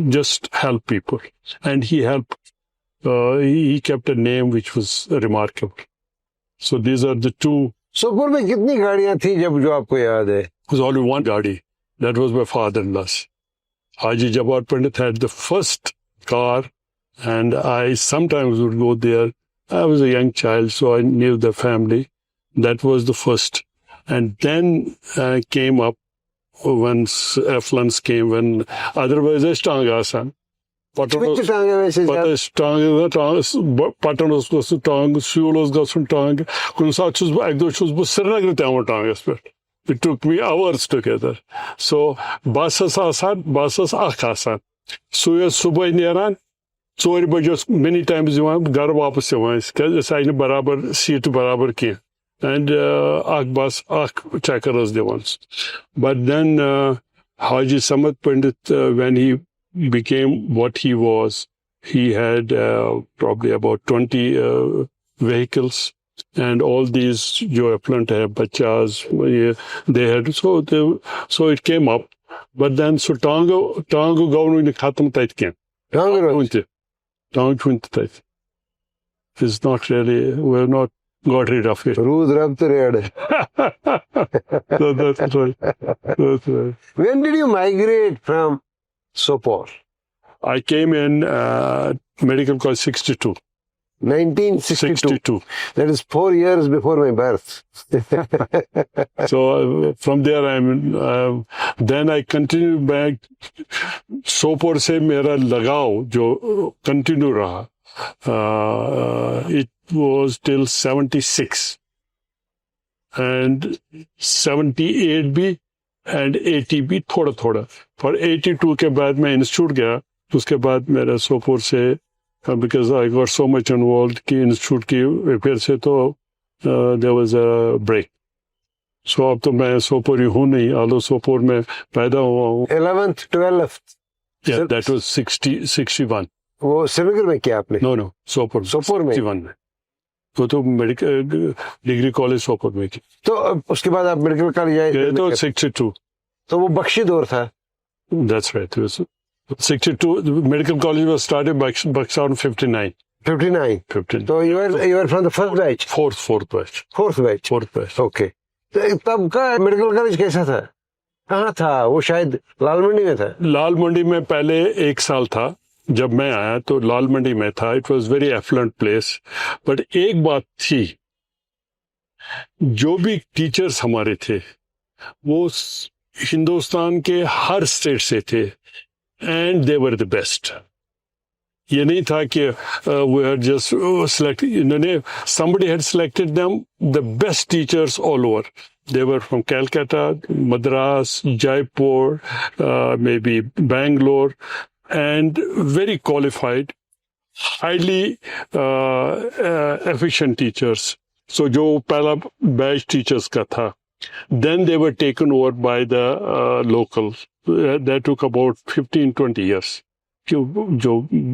just help people. And he helped. He kept a name which was remarkable. So these are the two. Super में कितनी गाड़ियां थी जब जो आपको याद है? There was only one Gadi. That was my father-in-law's. Haji Jawahar Pandit had the first car, and I sometimes would go there. I was a young child, so I knew the family. That was the first. And then came up when affluence came, when otherwise it's Tangasan. Which टांग है वैसे साहब? Patan was tang, Shul was tang. Kunsachus, Agdochus, Srinagar Tamatang. It took me hours together. So, Basas Asan, Basas Akasan. Suya Subay Neran, Sori Bajas, many times you want Garwapas, because I know Barabar, seat Barabar Ki. And Akbas, Ak Chakaras the ones. But then Haji Samad Pandit, when he became what he was, he had probably about 20 vehicles, and all these jo affluent hai bachas, they had, so it came up. But then so Tango government ne khatam tait kiya. Tango is not really, we have not got rid of it. Rude रब तो red. So that's right. That's right. When did you migrate from Sopor? I came in medical college 62. 1962. 62. That is 4 years before my birth. So from there, then I continued back. Sopor se mera lagao jo continue raha. It was till 76. And 78 bhi and 80 bhi thoda. For 82 ke baad main institute gaya. उसके बाद मेरा सोपोर से, because I got so much involved कि institute की फिर से तो there was a break. So अब तो मैं सोपोर ही हूँ नहीं, आलो सोपोर में पैदा हुआ हूँ. 11th, 12th. Yeah, that was 61. वो श्रीनगर में किया आपने? No, सोपोर में 61 में. वो तो मेडिकल डिग्री कॉलेज सोपोर में की. तो उसके बाद आप मेडिकल कॉलेज आए? तो 62. तो वो बख्शी दौर था? That's right. It was 62. The medical college was started by Buxton 59. 59. So you were from the first batch? Fourth batch. Fourth batch. Okay. तो तब का मेडिकल कॉलेज कैसा था? कहाँ था? वो शायद लाल मंडी में था? लाल मंडी में पहले 1 साल था. जब मैं आया तो लाल मंडी में था. It was very affluent place. But एक बात थी, जो भी टीचर्स हमारे थे, वो हिंदुस्तान के हर स्टेट से थे. And they were the best. ये नहीं था कि we had just selected. Somebody had selected them, the best teachers all over. They were from Calcutta, Madras, Jaipur, maybe Bangalore, and very qualified, highly efficient teachers. So जो पहला batch teachers का था. Then they were taken over by the locals. That took about 15-20 years. जो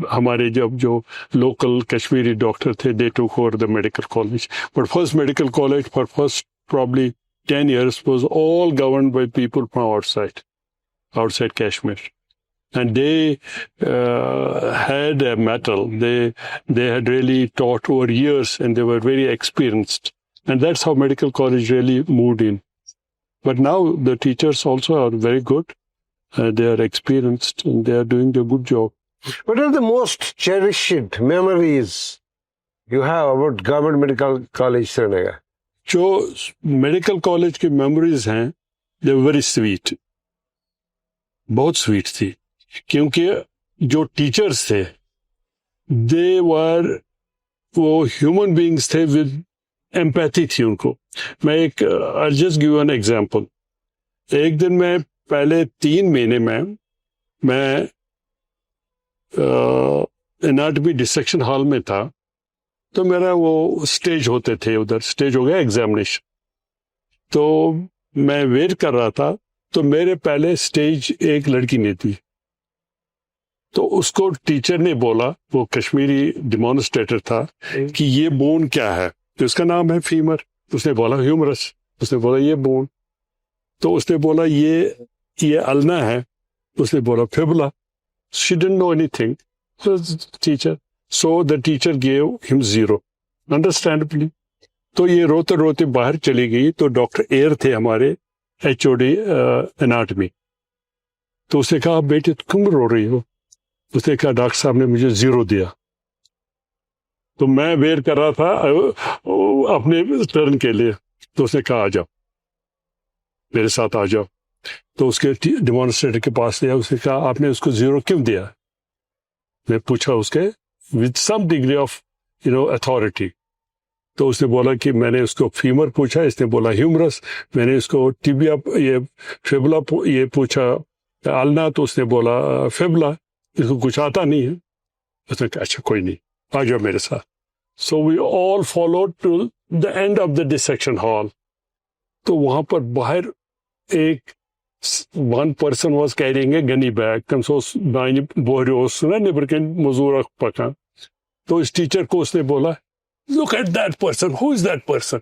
हमारे जो local Kashmiri doctor थे, they took over the medical college. But first medical college for first probably 10 years was all governed by people from outside Kashmir. And they had a mettle. They had really taught over years, and they were very experienced. And that's how medical college really moved in. But now the teachers also are very good. They are experienced and they are doing a good job. What are the most cherished memories you have about Government Medical College Srinagar? जो medical college की memories हैं, they were very sweet. बहुत sweet थी. क्योंकि जो teachers थे, they were वो human beings थे विद एम्पैथी थी उनको. मैं I'll just give you an example. एक दिन मैं पहले 3 महीने में मैं एनाटॉमी डिसेक्शन हॉल में था. तो मेरा वो स्टेज होते थे, उधर स्टेज हो गया एग्जामिनेशन. तो मैं वेट कर रहा था तो मेरे पहले स्टेज एक लड़की ने थी, तो उसको टीचर ने बोला, वो कश्मीरी डेमोन्स्ट्रेटर था, कि ये बोन क्या है, तो उसका नाम है फीमर। उसने बोला ह्यूमरस। उसने बोला ये बोन। तो उसने बोला ये अल्ना है। उसने बोला fibula. She didn't know anything teacher, so the teacher gave him 0 understandably. तो ये रोते रोते बाहर चली गई। तो डॉक्टर एयर थे हमारे HOD एनाटमी। तो उसने कहा बेटे तुम रो रही हो? उसने कहा डॉक्टर साहब ने मुझे 0 दिया। तो मैं वेट कर रहा था अपने टर्न के लिए। तो उसने कहा आ जाओ, मेरे साथ आ जाओ। तो उसके डेमोन्स्ट्रेटर के पास गया। उसने कहा आपने उसको 0 क्यों दिया? मैं पूछा उसके with some degree of authority. तो उसने बोला कि मैंने उसको फीमर पूछा, इसने बोला ह्यूमरस। मैंने उसको टिबिया ये फिबुला ये पूछा अल्ना, तो उसने बोला फिबुला। इसको कुछ आता नहीं है। उसने कहा अच्छा कोई नहीं, आ जाओ मेरे साथ। So we all followed to the end of the dissection hall. तो वहां पर बाहर एक one person was carrying a gunny bag, तम सो दाइनी बोहरे उसने निबरकन मजूर पका। तो इस टीचर को उसने बोला look at that person, who is that person?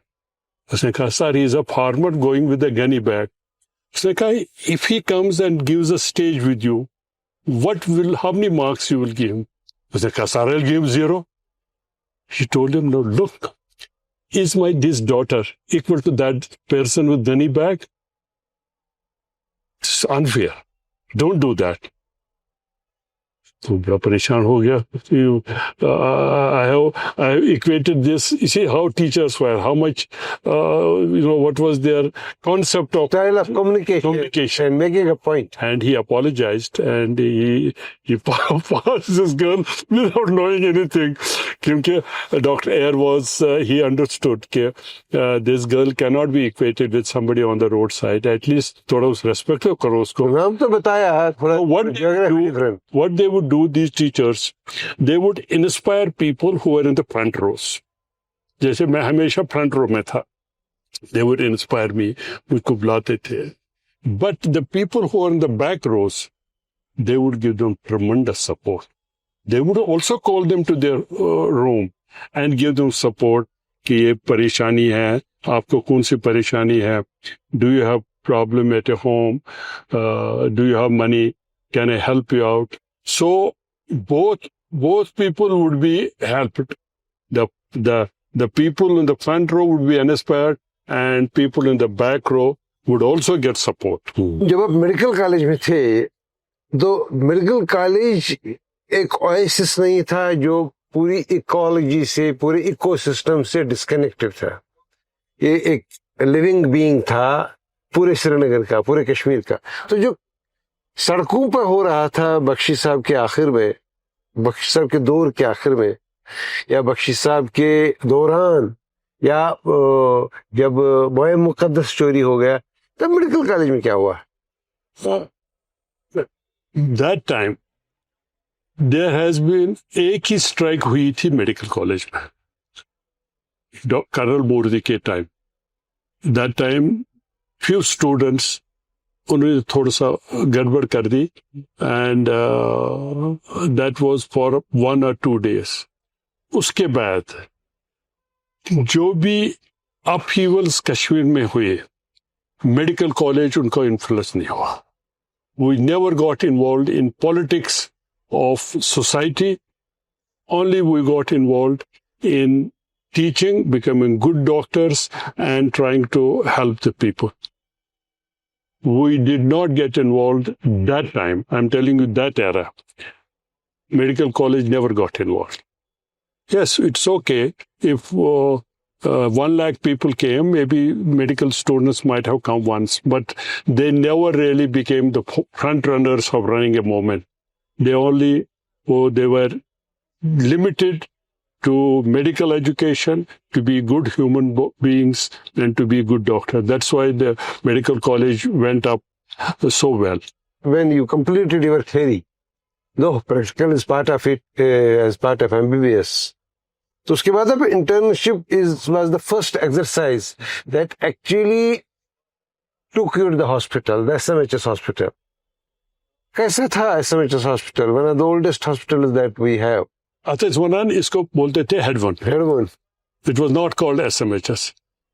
उसने कहा sir, he is a farmer going with a gunny bag. उसने कहा if he comes and gives a stage with you, how many marks you will give him? उसने कहा sir, I'll give him 0. He told him no, look, is this daughter equal to that person with gunny bag? It's unfair. Don't do that. तो बड़ा परेशान हो गया। I have equated this. You see how teachers were, how much, what was their concept of style of communication and making a point. And he apologized and he passed this girl without knowing anything. क्योंकि Dr. Ayer was, he understood that this girl cannot be equated with somebody on the roadside. At least थोड़ा उस respect करो उसको। नाम तो बताया थोड़ा। What they would do, these teachers, they would inspire people who were in the front rows. जैसे मैं हमेशा front row में था, they would inspire me, मुझको बुलाते थे. But the people who are in the back rows, they would give them tremendous support. They would also call them to their room and give them support कि ये परेशानी है, आपको कौन सी परेशानी है? Do you have problem at home? Do you have money? Can I help you out? So both people would be helped. The people in the front row would be inspired, and people in the back row would also get support. जब आप medical college में थे, तो medical college एक oasis नहीं था जो पूरी इकोलॉजी से, पूरे इकोसिस्टम से डिस्कनेक्टेड था। ये एक लिविंग बीइंग था पूरे श्रीनगर का, पूरे कश्मीर का। तो जो सड़कों पर हो रहा था बख्शी साहब के आखिर में, बख्शी साहब के दौर के आखिर में, या बख्शी साहब के दौरान, या जब मोए मुकद्दस चोरी हो गया, तब मेडिकल कॉलेज में क्या हुआ? That time there has been एक ही स्ट्राइक हुई थी मेडिकल कॉलेज में, कर्नल मोर्दी के time. That time few students उन्होंने थोड़ा सा गड़बड़ कर दी, and that was for 1 or 2 days. उसके बाद जो भी अपहीवल्स कश्मीर में हुए, मेडिकल कॉलेज उनका इन्फ्लुएंस नहीं हुआ। We never got involved in politics of society. Only we got involved in teaching, becoming good doctors, and trying to help the people. We did not get involved that time. I'm telling you that era. Medical college never got involved. Yes, it's okay if 1 lakh people came, maybe medical students might have come once, but they never really became the front runners of running a movement. They were limited to medical education, to be good human beings, and to be good doctors. That's why the medical college went up so well. When you completed your theory, no, practical is part of it, as part of MBBS. तो उसके बाद अब internship was the first exercise that actually took you to the hospital, the SMHS hospital. कैसा था SMHS hospital? One of the oldest hospitals that we have. Atis Wanan इसको बोलते थे हेडवन. Headone. It was not called SMHS.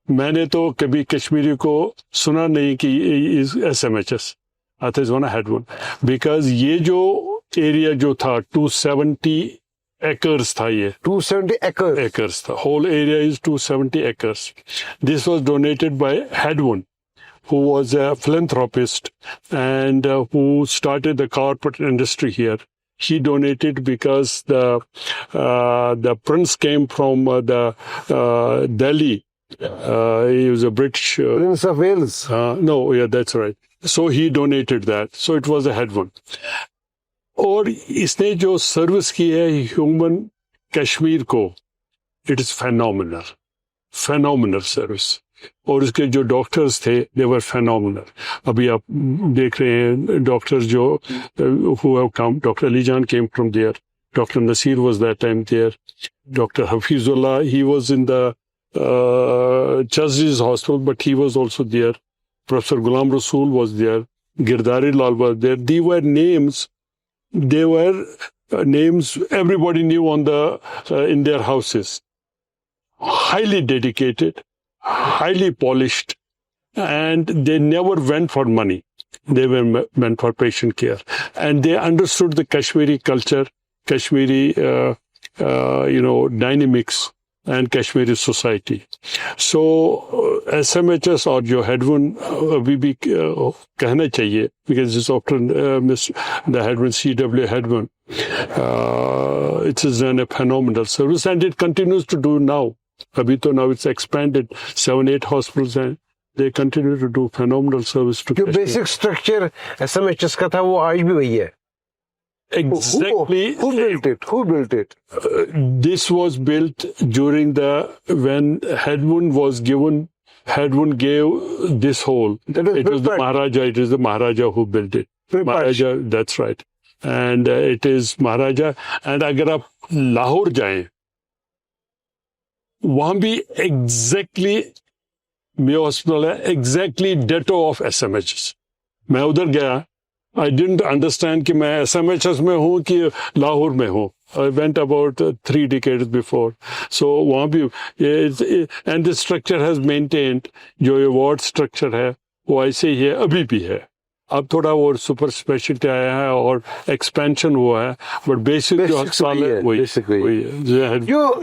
मैंने तो कभी कश्मीरी को सुना नहीं कि इस SMHS. Atis Wanan हेडवन. Because ये जो एरिया जो था 270 acres था ये. 270 acres. Acres था. Whole area is 270 acres. This was donated by Hadwin, who was a philanthropist and who started the carpet industry here. He donated because the prince came from the Delhi. He was a British. Prince of Wales. No, yeah, that's right. So he donated that. So it was a Hadwin. और इसने जो service की है human Kashmir को, it is phenomenal service. और इसके जो doctors थे दे वर फेनोमिनल. अभी आप देख रहे हैं डॉक्टर्स जो who have come. Doctor Ali Jan came from there. Doctor Nasir was that time there. Doctor Hafizullah, he was in the Chazri's hospital, but he was also there. Professor Ghulam Rasool was there. Girdari Lal was there. They were names everybody knew on the in their houses. Highly dedicated, highly polished, and they never went for money. They were meant for patient care, and they understood the Kashmiri culture, Kashmiri dynamics, and Kashmiri society. So SMHS or जो Hadwin अभी भी कहना चाहिए, because it's often missed, the Hadwin, CW Hadwin. It is a phenomenal service and it continues to do now. अभी तो now it's expanded 7-8 hospitals and they continue to do phenomenal service to जो Kashmir. basic structure SMHS का था वो आज भी वही है. Exactly. Who built it? Who built it? This was built during when Hadwin gave this whole. It was the Maharaja. It is the Maharaja who built it. Maharaja, that's right. And it is Maharaja. And अगर आप लाहौर जाएं, वहाँ भी exactly मेरा hospital है, exactly ditto of SMHS. मैं उधर गया. I didn't understand कि मैं SMHS में हूँ कि लाहौर में हूँ. I went about 3 decades before. So वहाँ भी and the structure has maintained. जो ये ward structure है वो ऐसे ही है, अभी भी है. अब थोड़ा और सुपर स्पेशलिटी आया है और एक्सपेंशन हुआ है, बट बेसिक जो अस्पताल है वही है.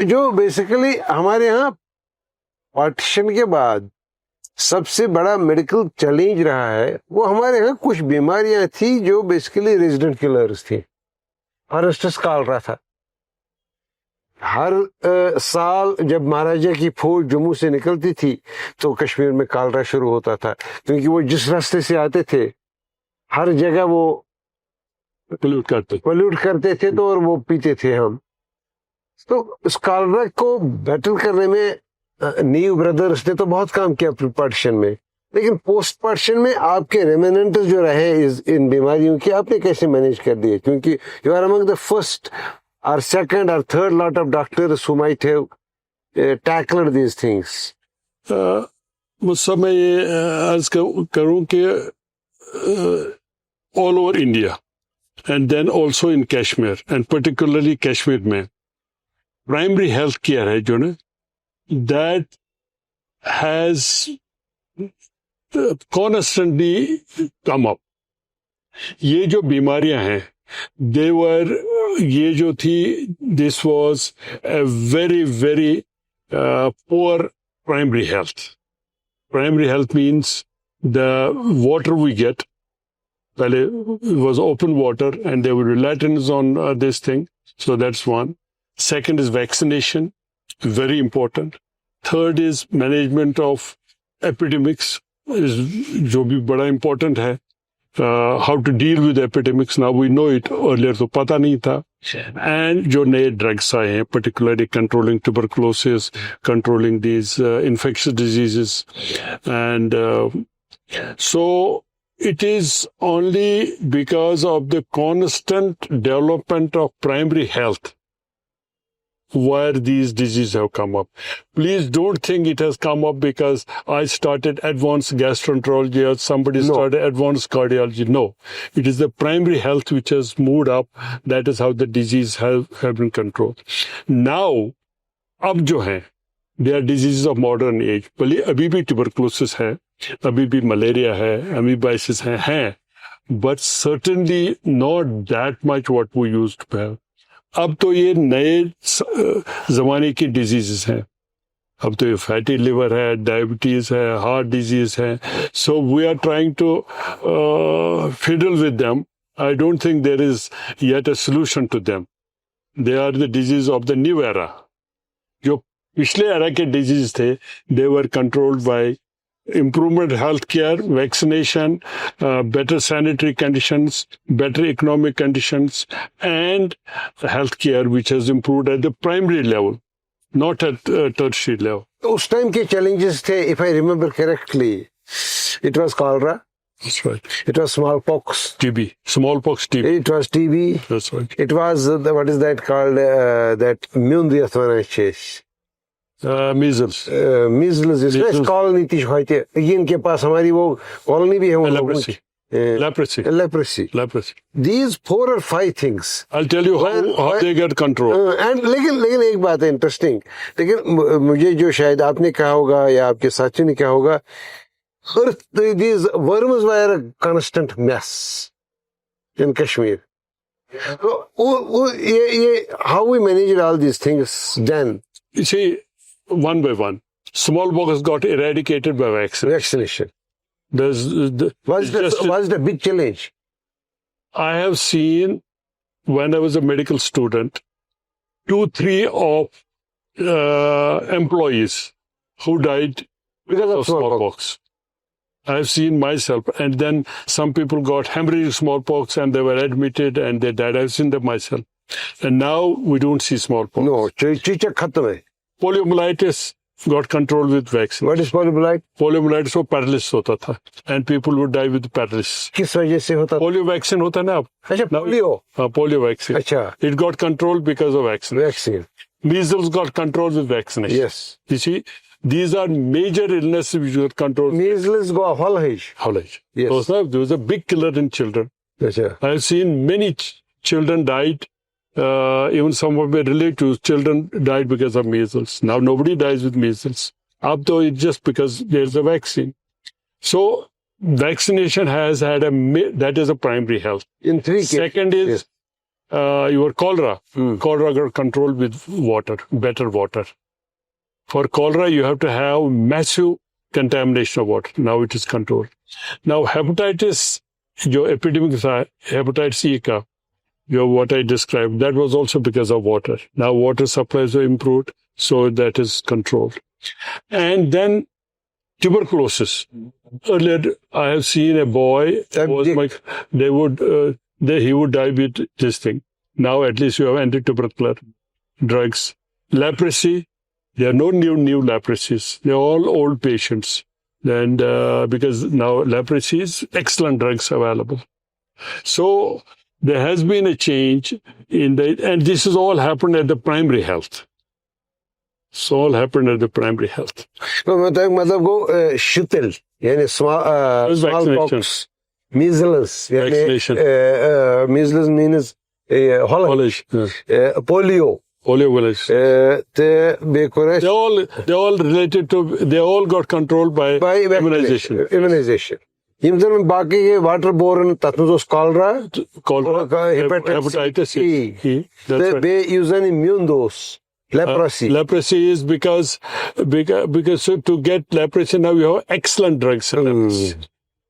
जो बेसिकली हमारे यहाँ पार्टीशन के बाद सबसे बड़ा मेडिकल चैलेंज रहा है, वो हमारे यहाँ कुछ बीमारियां थी जो बेसिकली रेजिडेंट किलर्स थी. फॉरेस्टस काल रहा था. हर साल जब महाराजा की फौज जम्मू से निकलती थी तो कश्मीर में कालरा शुरू होता था, क्योंकि वो जिस रास्ते से आते थे हर जगह वो पोल्यूट करते थे तो और वो पीते थे हम. तो उस कालरा को बैटल करने में नीव ब्रदर्स ने तो बहुत काम किया पार्टीशन में, लेकिन पोस्ट पार्टीशन में आपके रेमिनेंट जो रहे इन बीमारियों की आपने कैसे मैनेज कर दिए? क्योंकि you are among the first और सेकंड और third lot of doctors who might have tackled these things. मुझसे मैं ये अर्ज करूं कि all over India and then also in Kashmir and particularly Kashmir में प्राइमरी हेल्थ केयर है जो ना, that has constantly come up. ये जो बीमारियां हैं, ये जो थी, this was a very, very poor primary health. Primary health means the water we get, पहले it was open water and there were latins on this thing. So that's one. Second is vaccination. Very important. Third is management of epidemics, जो भी बड़ा important है. How to deal with epidemics, now we know it. Earlier तो पता नहीं था. And जो नए drugs आए हैं, particularly controlling tuberculosis, controlling these infectious diseases. And so it is only because of the constant development of primary health where these diseases have come up. Please don't think it has come up because I started advanced gastroenterology or somebody started advanced cardiology. No, it is the primary health which has moved up. That is how the disease have been controlled. Now, अब जो हैं, they are diseases of modern age. भले अभी भी tuberculosis है, अभी भी malaria है, amoebiasis हैं, but certainly not that much what we used to have. अब तो ये नए जमाने की डिजीजेस हैं. अब तो ये फैटी लिवर है, डायबिटीज है, हार्ट डिजीज है. So we are trying to fiddle with them. I don't think there is yet a solution to them. They are the disease of the new era. जो पिछले era के diseases थे, they were controlled by improvement health care, vaccination, better sanitary conditions, better economic conditions, and health care which has improved at the primary level, not at tertiary level. उस time के challenges थे, if I remember correctly, it was cholera. That's right. It was smallpox. TB, smallpox TB. It was TB. That's right. It was what is that called? That immune disease. Measles. Measles. इसमें colony थी होती है. इनके पास हमारी वो colony भी है उन लोगों की. Leprosy. These 4 or 5 things. I'll tell you how they get controlled. And लेकिन एक बात है interesting. लेकिन मुझे जो शायद आपने कहा होगा या आपके साथी ने कहा होगा, these worms were a constant mess in Kashmir. So, how we managed all these things then? You see, one by one, smallpox got eradicated by Vaccination. What's the big challenge? I have seen, when I was a medical student, 2-3 of employees who died Because of smallpox. I have seen myself, and then some people got hemorrhagic smallpox and they were admitted and they died. I've seen them myself. And now we don't see smallpox. No, chichak khatam hai. Poliomyelitis got controlled with vaccine. What is poliomyelitis? Poliomyelitis वो paralysis होता था, and people would die with paralysis. किस वजह से होता था? Polio vaccine होता है ना अब? अच्छा, polio. Polio vaccine. अच्छा. It got controlled because of vaccine. Measles got controlled with vaccination. Yes. You see, these are major illnesses which got controlled. Measles go haulage. Yes. There was a big killer in children. अच्छा. I have seen many children died. Even some of my relatives, children died because of measles. Now nobody dies with measles. Up though it's just because there's a vaccine. So vaccination has had that is a primary health. In 3 cases. Second is your cholera. Cholera got controlled with water, better water. For cholera, you have to have massive contamination of water. Now it is controlled. Now hepatitis, जो epidemic था, hepatitis E का, what I described, that was also because of water. Now water supplies are improved, so that is controlled. And then tuberculosis. Earlier, I have seen a boy, he would die with this thing. Now at least you have anti-tubercular drugs. Leprosy, there are no new leprosies. They're all old patients. And because now leprosy is excellent drugs available. So there has been a change and this has all happened at the primary health. It's all happened at the primary health. तो मतलब वो शिथिल यानी smallpox, measles, measles means haulage, polio. They all got controlled by immunization. Immunization. बाकी ये waterborne तत्व cholera, hepatitis E. They use an immune dose. Leprosy. Leprosy is because to get leprosy now you have excellent drugs for leprosy.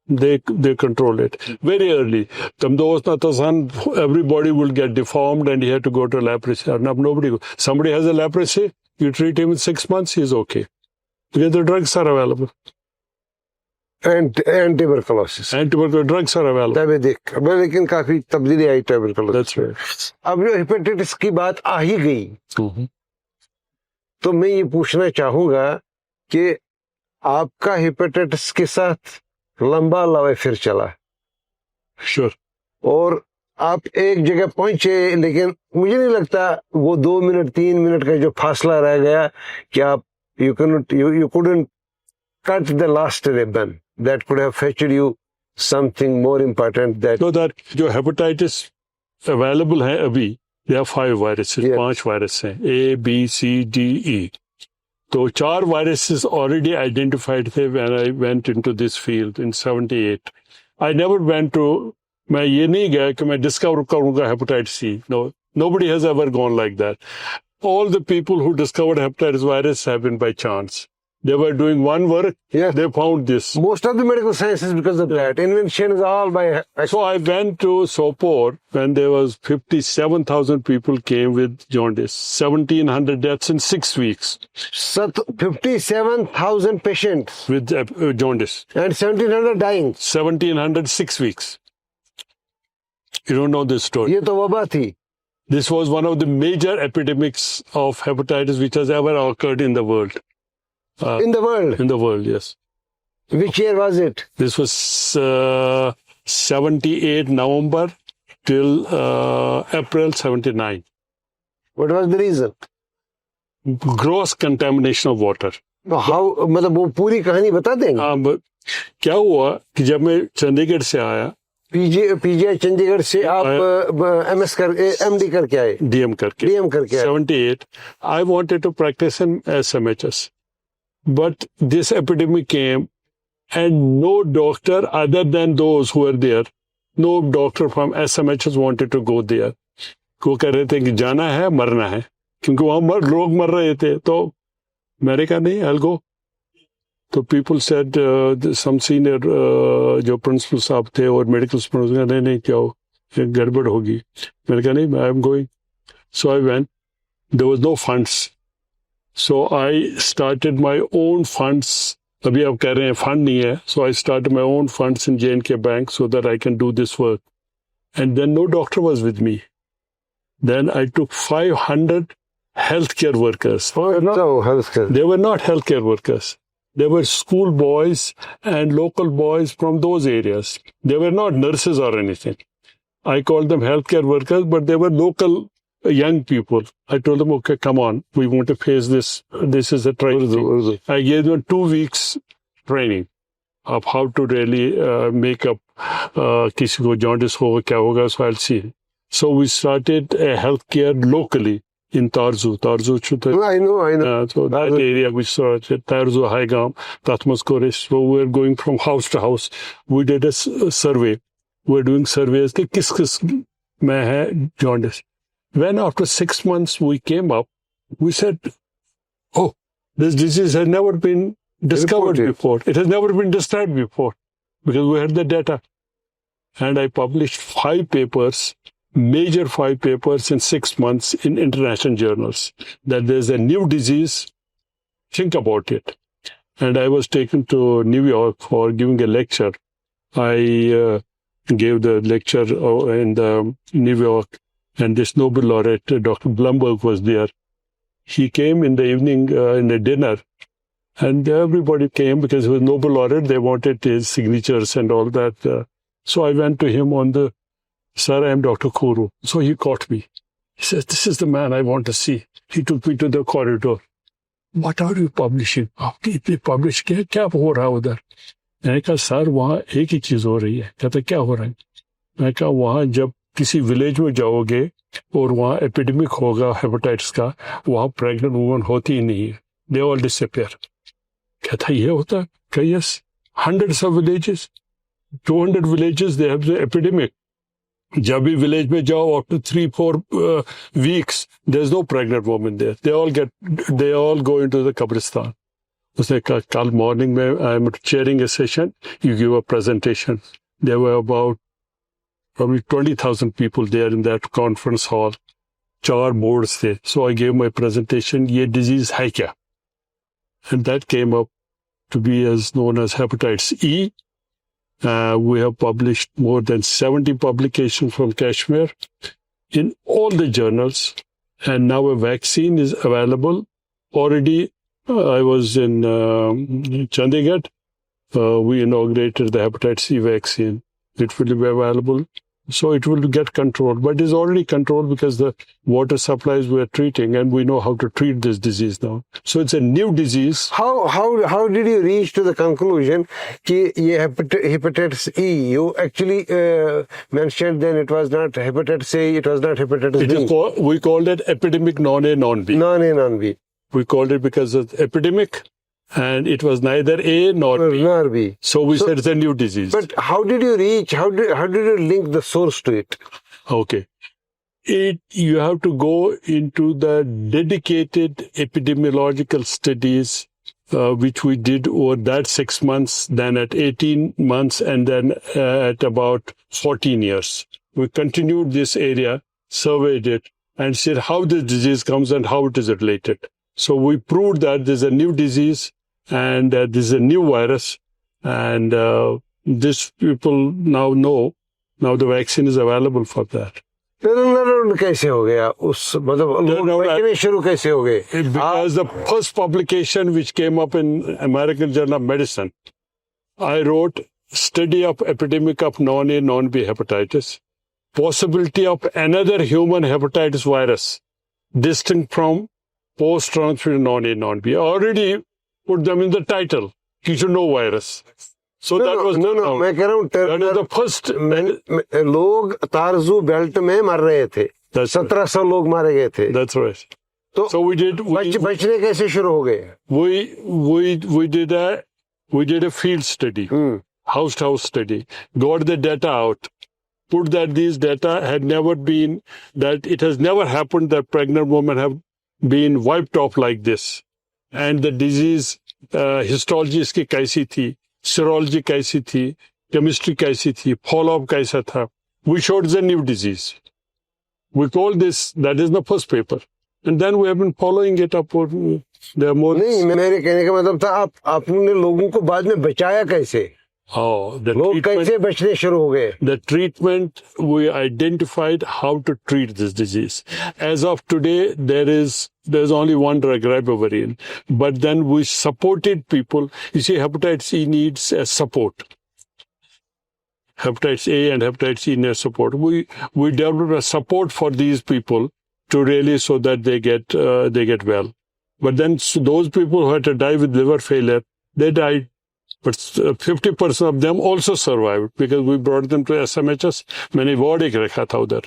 They control it very early. Everybody will get deformed and he had to go to leprosy. Now somebody has a leprosy, you treat him in 6 months, he's okay. Because the drugs are available. And tuberculosis. Drugs are available. लेकिन काफी तब्दीली आई tuberculosis. That's right. अब जो hepatitis की बात आ ही गई, तो मैं ये पूछना चाहूंगा कि आपका हेपेटाइटिस के साथ लंबा लड़ाई फिर चला. Sure. और आप एक जगह पहुंचे, लेकिन मुझे नहीं लगता वो 2 मिनट 3 मिनट का जो फासला रह गया कि आप you couldn't cut the last ribbon that could have fetched you something more important that So that जो hepatitis available है अभी, there are 5 viruses, Yeah. 5 virus हैं, A, B, C, D, E. तो 4 viruses already identified थे when I went into this field in 78. I never went to, मैं ये नहीं गया कि मैं discover करूँगा hepatitis C. No, nobody has ever gone like that. All the people who discovered hepatitis virus have been by chance. They were doing one work, Yeah. they found this. most of the medical sciences because of that invention is all by So I went to Sopor when there was 57,000 people came with jaundice, 1,700 deaths in 6 weeks 57,000 patients with jaundice, and 1,700 dying. 1,700 6 weeks. You don't know this story. ये तो वबा थी. This was one of the major epidemics of hepatitis which has ever occurred in the world. In the world. In the world, yes. Which year was it? This was 78 November till April 79. What was the reason? Gross contamination of water. How, मतलब वो पूरी कहानी बता देंगे? अब क्या हुआ कि जब मैं चंडीगढ़ से आया, पीजीआई चंडीगढ़ से आप एमएस कर एमडी करके आए, डीएम करके, डीएम करके आए. 78, I wanted to practice in SMHS. But this epidemic came and no doctor other than those who were there, no doctor from SMHS wanted to go there. वो कह रहे थे कि जाना है, मरना है, क्योंकि वहां लोग मर रहे थे. तो मैंने कहा नहीं, I'll go. तो people said, some senior जो प्रिंसिपल साहब थे और मेडिकल स्टूडेंट्स ने नहीं क्या हो, गड़बड़ होगी. मैंने कहा नहीं, I am going. So I went. There was no funds. So I started my own funds. अभी आप कह रहे हैं फंड नहीं है. So I started my own funds in J&K Bank so that I can do this work. And then no doctor was with me. Then I took 500 healthcare workers. So healthcare. They were not healthcare workers. They were school boys and local boys from those areas. They were not nurses or anything. I called them healthcare workers, but they were local young people. I told them, okay, come on, we want to face this. This is a training. I gave them 2 weeks training of how to really make up किसी को jaundice होगा क्या होगा, so I'll see. So we started a healthcare locally in Tarzu. Tarzu I know. so that area we started, Tarzu, Haigam, Tatmaskorish. So we're going from house to house. We did a survey. We're doing surveys कि किस में है jaundice. When after 6 months we came up, we said, oh, this disease has never been discovered before. It has never been described before because we had the data. And I published 5 papers, major 5 papers in 6 months in international journals that there's a new disease. Think about it. And I was taken to New York for giving a lecture. I gave the lecture in New York. And this Nobel laureate, Dr. Blumberg, was there. He came in the evening in the dinner, and everybody came because he was Nobel laureate. They wanted his signatures and all that. So I went to him on the, sir, I am Dr. Kuru. So he caught me. He says, this is the man I want to see. He took me to the corridor. What are you publishing? आपने इतने publish किया, क्या हो रहा है उधर? मैंने कहा, सर, वहाँ एक ही चीज हो रही है. कहता, क्या हो रहा है? मैंने कहा, वहाँ जब किसी विलेज में जाओगे और वहाँ एपिडेमिक होगा हेपेटाइटिस का, वहाँ प्रेग्नेंट वुमन होती ही नहीं है. They all disappear. कहता ये होता है? क्या yes, hundreds of villages, 200 villages, they have the epidemic. जब भी विलेज में जाओ, after 3-4 weeks, there's no pregnant woman there. They all go into the Kabristan. उसने कहा, कल मॉर्निंग में I am chairing a session, you give a presentation. There were about probably 20,000 people there in that conference hall. 4 boards थे. So I gave my presentation, ये disease है क्या? And that came up to be as known as hepatitis E. We have published more than 70 publications from Kashmir in all the journals. And now a vaccine is available. Already, I was in Chandigarh. We inaugurated the hepatitis C vaccine. It will be available So it will get controlled, but it's already controlled because the water supplies we are treating, and we know how to treat this disease now. So it's a new disease. How did you reach to the conclusion कि ये hepatitis E? You actually mentioned then it was not hepatitis A, it was not hepatitis B. We called it epidemic non-A, non-B. Non-A, non-B. We called it because of epidemic, and it was neither A nor B. Nor B. So we said it's a new disease. But how did you reach? How did you link the source to it? Okay. You have to go into the dedicated epidemiological studies, which we did over that 6 months, then at 18 months, and then at about 14 years. We continued this area, surveyed it, and said how this disease comes and how it is related. So we proved that there's a new disease and there's a new virus, and this people now know. Now the vaccine is available for that. कैसे हो गया उस मतलब लोग बचने शुरू कैसे हो गए? Because the first publication which came up in American Journal of Medicine, I wrote study of epidemic of non-A, non-B hepatitis, possibility of another human hepatitis virus distinct from post-transmission non-A, non-B. I already put them in the title. You should know virus. So that was मैं कह रहा हूँ that is the first. लोग तारजू belt में मर रहे थे. 1700 लोग मारे गए थे. That's right. So we did. बचने कैसे शुरू हो गए? We did a field study, house to house study, got the data out, put that these data had never been, that it has never happened that pregnant women have been wiped off like this, and the disease histology इसकी कैसी थी, serology कैसी थी, chemistry कैसी थी, follow-up कैसा था. We showed the new disease. We called this, that is the first paper. And then we have been following it up. There are more. नहीं, मेरे कहने का मतलब था आपने लोगों को बाद में बचाया कैसे? लोग कैसे बचने शुरू हो गए? The treatment, we identified how to treat this disease. As of today, there's only one drug, ribavirin. But then we supported people. You see, hepatitis E needs support. Hepatitis A and hepatitis E need support. We developed a support for these people to really so that they get well. But then those people who had to die with liver failure, they died. But 50% of them also survived because we brought them to SMHS. मैंने ward एक रखा था उधर.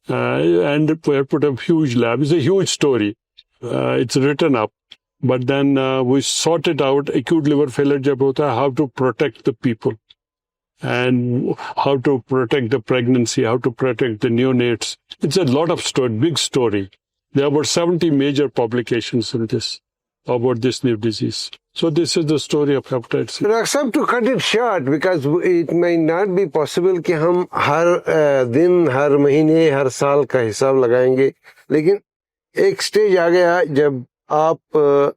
And we put a huge lab. It's a huge story. It's written up. But then we sorted out acute liver failure जब होता है, how to protect the people. And how to protect the pregnancy, how to protect the neonates. It's a lot of story, big story. There are about 70 major publications in this, about this new disease. So this is the story of hepatitis C. Dr. Saab, to cut it short, because it may not be possible कि हम हर दिन, हर महीने, हर साल का हिसाब लगाएंगे. लेकिन एक स्टेज आ गया जब आप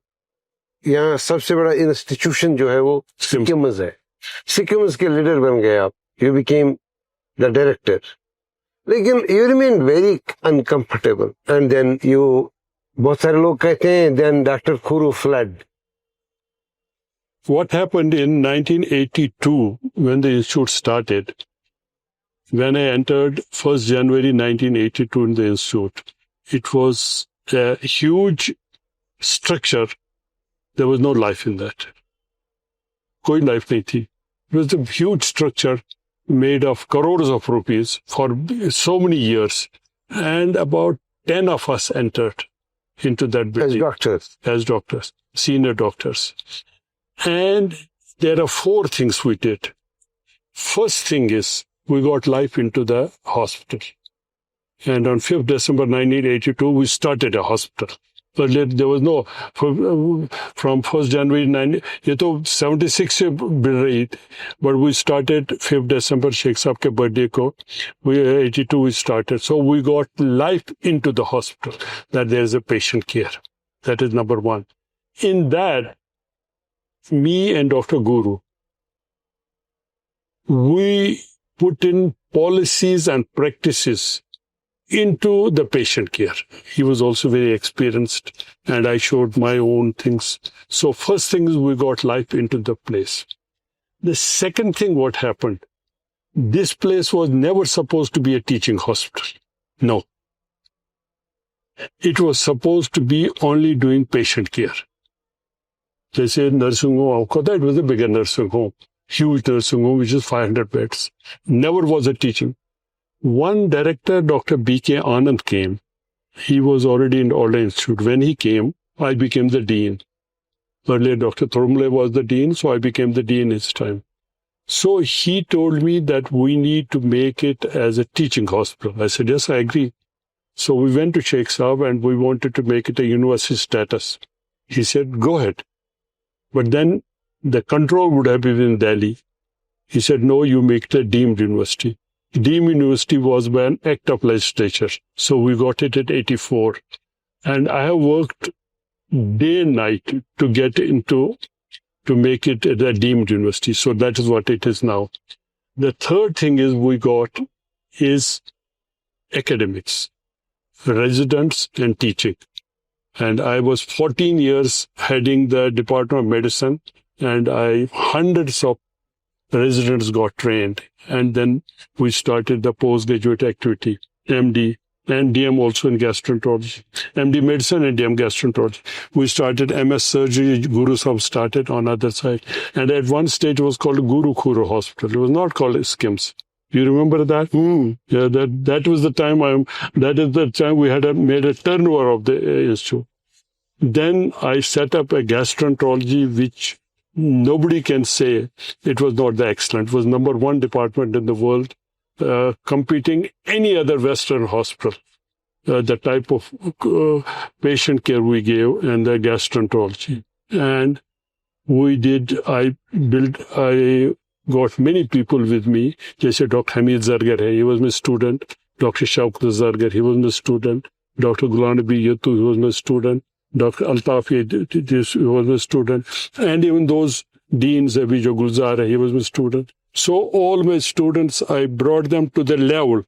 यहाँ सबसे बड़ा इंस्टीट्यूशन जो है वो सिक्किम्स है. सिक्किम्स के लीडर बन गए आप. You became the director. लेकिन you remained very uncomfortable. And then बहुत सारे लोग कहते हैं then Dr. Khuru fled. What happened in 1982 when the institute started, when I entered 1st January 1982 in the institute, it was a huge structure. There was no life in that. कोई life नहीं थी. It was a huge structure made of crores of rupees for so many years. And about 10 of us entered into that building. As doctors, senior doctors. And there are 4 things we did. First thing is, we got life into the hospital. And on 5th December 1982, we started a hospital. But there was no, from 1st January, ये तो 76 से बढ़ रही, but we started 5th December, Sheikh Saab के birthday को, 82 we started. So we got life into the hospital, that there is a patient care. That is number 1. In that, me and Dr. Guru, we put in policies and practices into the patient care. He was also very experienced, and I showed my own things. So first thing is we got life into the place. The second thing what happened, this place was never supposed to be a teaching hospital. No. It was supposed to be only doing patient care. They say nursing home, it was a bigger nursing home, huge nursing home, which is 500 beds. Never was a teaching. One director, Dr. B.K. Anand, came. He was already in the Alder Institute. When he came, I became the dean. Earlier, Dr. Thormale was the dean, so I became the dean this time. So he told me that we need to make it as a teaching hospital. I said, yes, I agree. So we went to Sheikh Saab and we wanted to make it a university status. He said, go ahead. But then the control would have been in Delhi. He said, no, you make it a deemed university. Deemed university was by an act of legislature. So we got it at 84. And I have worked day and night to get into, to make it a deemed university. So that is what it is now. The third thing is we got is academics, residents and teaching. And I was 14 years heading the Department of Medicine, and hundreds of residents got trained. And then we started the postgraduate activity, MD, and DM also in gastroenterology. MD medicine and DM gastroenterology. We started MS surgery, Guru Sahib started on other side. And at one stage it was called Guru Khuro Hospital. It was not called SKIMS. You remember that? Yeah, that was the time that is the time we had made a turnover of the institute. Then I set up a gastroenterology, which nobody can say it was not the excellent. It was number one department in the world, competing any other Western hospital. The type of patient care we gave and the gastroenterology. And I got many people with me. Jaise Dr. Hamid Zargar hai, he was my student. Dr. Shaukat Zargar, he was my student. Dr. Ghulam Nabi Yattu, he was my student. Dr. Altaf, he was my student. And even those deans, Abijo Gulzar, he was my student. So all my students, I brought them to the level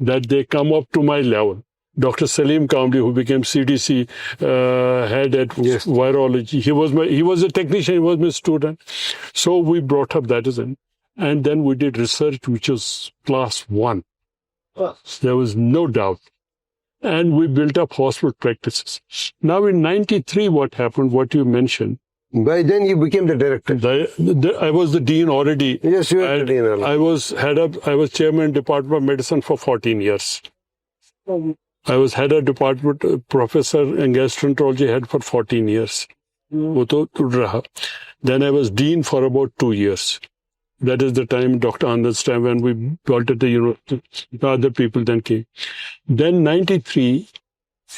that they come up to my level. Dr. Salim Kamli, who became CDC head at virology, he was a technician, he was my student. So we brought up that as an, and then we did research, which was class 1. There was no doubt. And we built up hospital practices. Now in 93, what happened, what you mentioned. By then you became the director. I was the dean already. Yes, you were the dean already. I was chairman Department of Medicine for 14 years. I was head of department, professor in gastroenterology head for 14 years. Then I was dean for about 2 years. That is the time, Dr. Anand's time, when we built at the university. The other people then came. Then 93,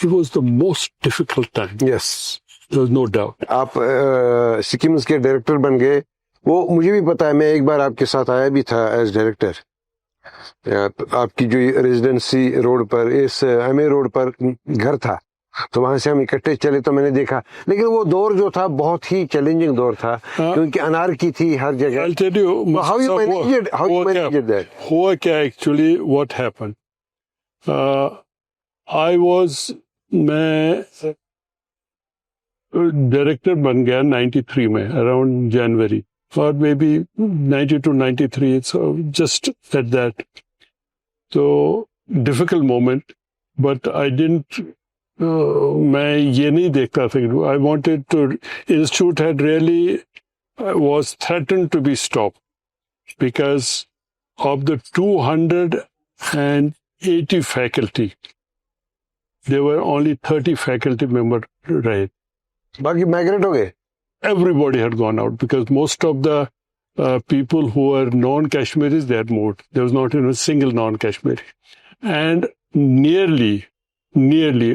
it was the most difficult time. Yes. There was no doubt. आप सिक्किम्स के director बन गए, वो मुझे भी पता है, मैं एक बार आपके साथ आया भी था एज डायरेक्टर. आपकी जो रेजिडेंसी रोड पर, इस एमए रोड पर घर था, तो वहां से हम इकट्ठे चले, तो मैंने देखा. लेकिन वो दौर जो था बहुत ही चैलेंजिंग दौर था, क्योंकि अनारकी थी हर जगह. I'll tell you, how you managed that? हुआ क्या actually, what happened? मैं डायरेक्टर बन गया 93 में, around January, or maybe 92, 93, it's just at that. So, difficult moment, but I didn't, मैं ये नहीं देखता था. I wanted to, institute had really, was threatened to be stopped, because of the 280 faculty, there were only 30 faculty members, right? बाकी migrate हो गए. Everybody had gone out, because most of the people who were non-Kashmiris, they had moved. There was not even a single non-Kashmiri. And nearly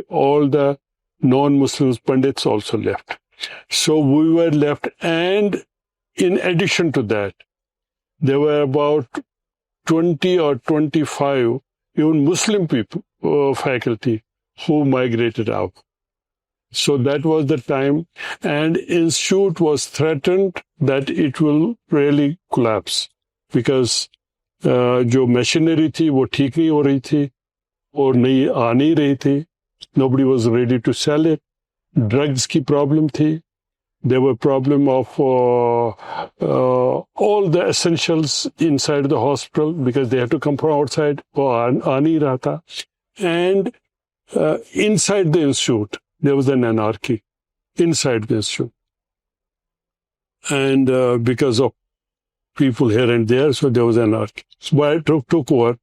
all the non-Muslims, Pandits also left. So we were left. And in addition to that, there were about 20 or 25 even Muslim people, faculty, who migrated out. So that was the time, and institute was threatened that it will really collapse, because जो machinery थी वो ठीक नहीं हो रही थी और नहीं आ नहीं रही थी. Nobody was ready to sell it. Drugs की problem थी. There were problem of all the essentials inside the hospital because they had to come from outside. And inside the institute, there was an anarchy inside the institute. And because of people here and there, so there was anarchy. So I took over.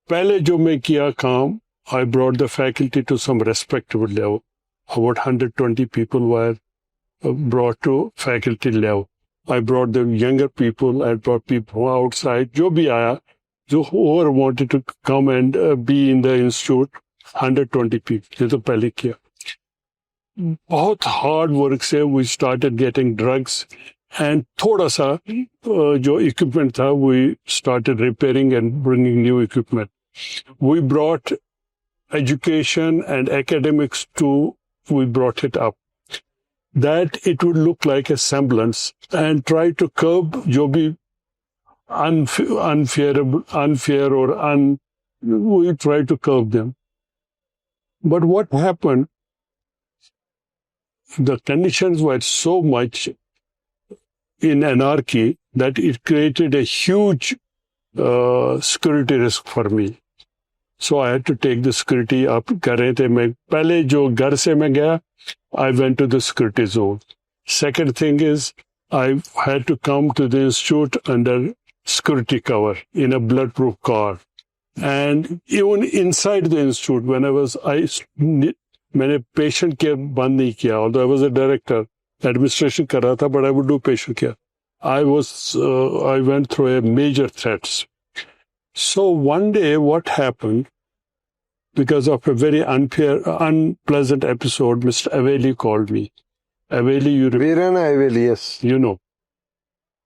Pehle jo main kiya kaam, I brought the faculty to some respectable level. About 120 people were brought to faculty level. I brought the younger people, I brought people from outside. Jo bhi aaya, whoever wanted to come and be in the institute, 120 people. Ye to pehle kiya. बहुत hard work से we started getting drugs and थोड़ा सा जो equipment था we started repairing and bringing new equipment. We brought education and academics we brought it up. That it would look like a semblance and try to curb जो भी unfair or we try to curb them. But what happened, the conditions were so much in anarchy that it created a huge security risk for me. So I had to take the security up. कर रहे थे मैं पहले जो घर से मैं गया, I went to the security zone. Second thing is I had to come to the institute under security cover in a bloodproof car. And even inside the institute, when मैंने patient care बंद नहीं किया. Although I was a director, administration कर रहा था, but I would do patient care. I went through a major threats. So one day what happened, because of a very unpleasant episode, Mr. Aveli called me. Aveli, you remember? Veerana Aveli, yes. You know.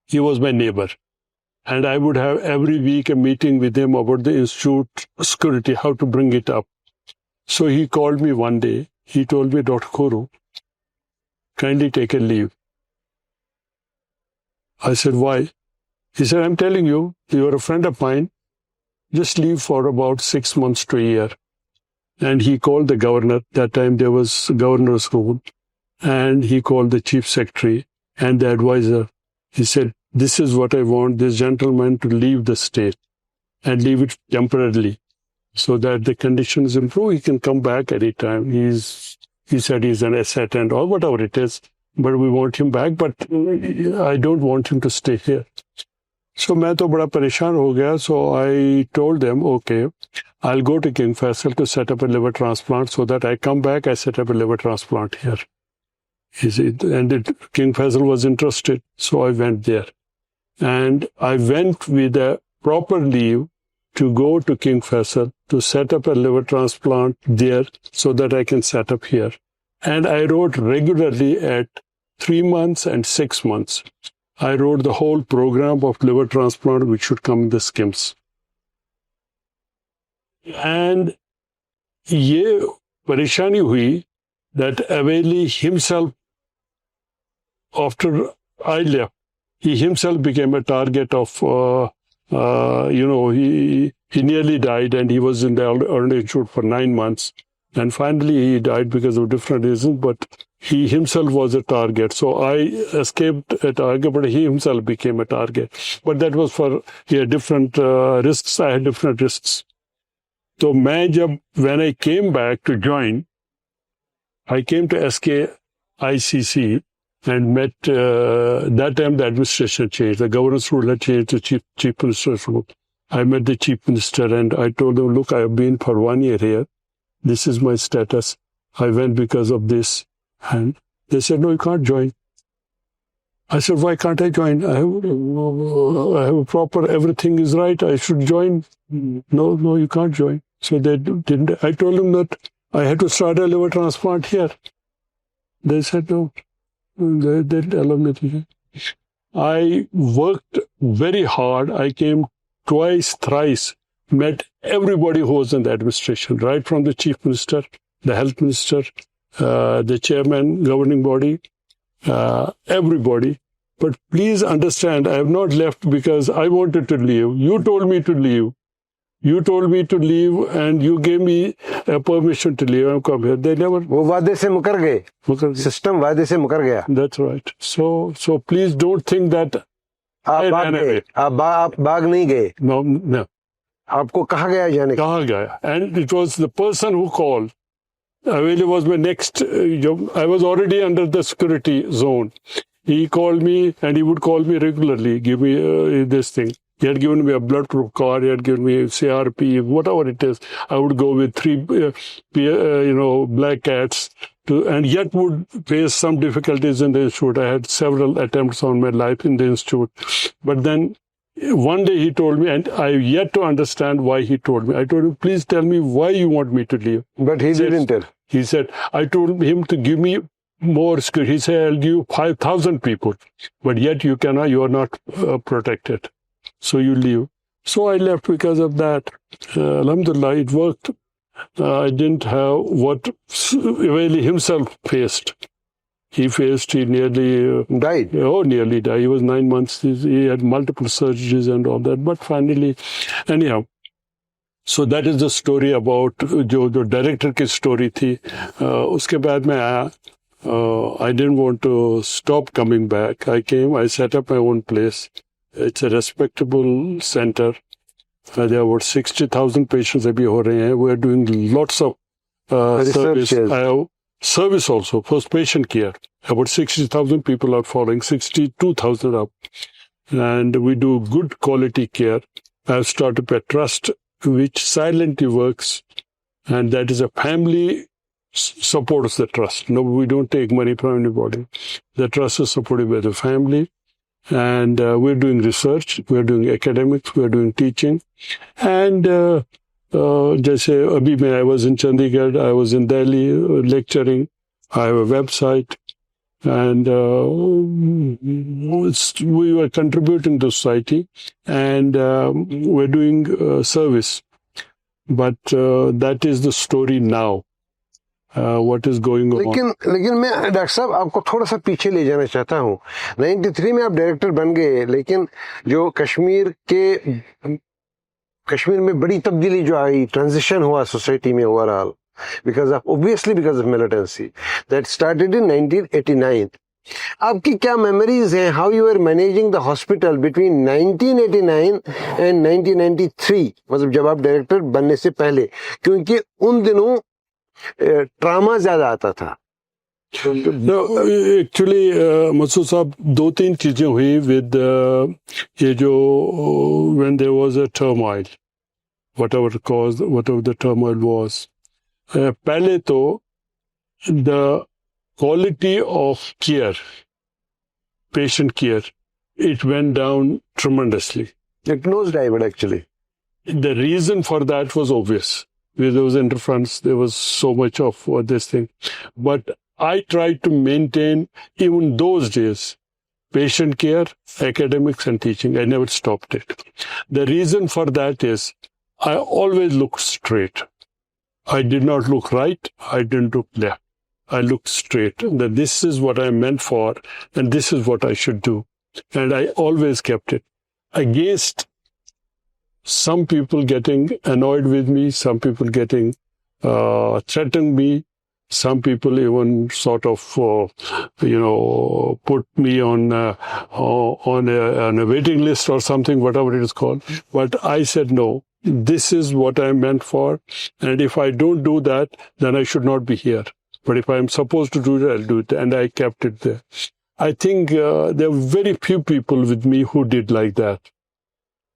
He was my neighbor. And I would have every week a meeting with him about the institute security, how to bring it up. So he called me one day. He told me, Dr. Khuru, kindly take a leave. I said, why? He said, I'm telling you, you're a friend of mine. Just leave for about 6 months to a year. And he called the governor. That time there was governor's rule. And he called the chief secretary and the advisor. He said, this is what I want this gentleman to leave the state and leave it temporarily so that the conditions improve. He can come back any time. He said he's an asset and all, whatever it is. But we want him back. But I don't want him to stay here. So मैं तो बड़ा परेशान हो गया. So I told them, okay, I'll go to King Faisal to set up a liver transplant so that I come back, I set up a liver transplant here. King Faisal was interested. So I went there. And I went with a proper leave to go to King Faisal to set up a liver transplant there so that I can set up here. And I wrote regularly at 3 months and 6 months. I wrote the whole program of liver transplant which should come in the schemes. And ये परेशानी हुई that Aveli himself, after I left, he himself became a target of, he nearly died and he was in the early institute for 9 months. And finally he died because of different reasons, but he himself was a target. So I escaped a target, but he himself became a target. But that was for different risks. I had different risks. So when I came back to join, I came to SKICC and met, that time the administration changed. The governor's rule had changed to chief minister's rule. I met the chief minister and I told him, look, I have been for 1 year here. This is my status. I went because of this. And they said, no, you can't join. I said, why can't I join? I have a proper, everything is right. I should join. No, you can't join. So they didn't. I told them that I had to start a liver transplant here. They said, no, they didn't allow me to join. I worked very hard. I came twice, thrice, met everybody who was in the administration, right from the chief minister, the health minister, the chairman, governing body, everybody. But please understand, I have not left because I wanted to leave. You told me to leave. You told me to leave and you gave me a permission to leave and come here. They never वो वादे से मुकर गए, मुकर गए. System वादे से मुकर गया. That's right. So please don't think that आप I भाग ran गए, away. आप भाग नहीं गए, No. आपको कहा गया जाने. कहाँ गया? And it was the person who called. Really was my next job. I was already under the security zone. He called me and he would call me regularly, give me this thing. He had given me a blood proof card. He had given me CRP, whatever it is. I would go with 3, black cats, and yet would face some difficulties in the institute. I had several attempts on my life in the institute. But then one day he told me, and I have yet to understand why he told me. I told him, please tell me why you want me to leave. But he didn't tell. He said, I told him to give me more security. He said, I'll give you 5,000 people, but yet you are not protected. So you leave. So I left because of that. Alhamdulillah, it worked. I didn't have what Wali himself faced. He nearly Died. Nearly died. He was 9 months. He had multiple surgeries and all that. But finally, anyhow. So that is the story about जो director की story थी. उसके बाद मैं आया. I didn't want to stop coming back. I came. I set up my own place. It's a respectable center. There are about 60,000 patients अभी हो रहे हैं. We are doing lots of service. I have service also, first patient care. About 60,000 people are following, 62,000 up. And we do good quality care. I have started a trust which silently works, and that is a family supports the trust. No, we don't take money from anybody. The trust is supported by the family. And we're doing research, we're doing academics, we're doing teaching. And जैसे अभी मैं I was in Chandigarh, I was in Delhi lecturing. I have a website. And we were contributing to society. And we're doing service. But that is the story now. What is going on. लेकिन मैं doctor साहब आपको थोड़ा सा पीछे ले जाना चाहता हूँ. 93 में आप डायरेक्टर बन गए, लेकिन जो कश्मीर में बड़ी तब्दीली जो आई, ट्रांजिशन हुआ सोसाइटी में overall, because of militancy that started in 1989. आपकी क्या मेमोरीज हैं, how you are managing the hospital between 1989 and 1993, मतलब जब आप डायरेक्टर बनने से पहले, क्योंकि उन दिनों ट्रामा ज्यादा आता था. एक्चुअली मसूद साहब 2-3 चीजें हुई विद ये जो when there was a turmoil, whatever the turmoil was. पहले तो the quality of care, patient care, it went down tremendously. It nosedived actually. The reason for that was obvious. There was interference, there was so much of this thing. But I tried to maintain, even those days, patient care, academics and teaching. I never stopped it. The reason for that is I always looked straight. I did not look right, I didn't look left. I looked straight. That this is what I'm meant for and this is what I should do. And I always kept it. Against some people getting annoyed with me, some people getting threatening me, some people even sort of put me on a waiting list or something, whatever it is called. But I said no, this is what I'm meant for, and if I don't do that, then I should not be here. But if I'm supposed to do it, I'll do it, and I kept it there. I think there were very few people with me who did like that.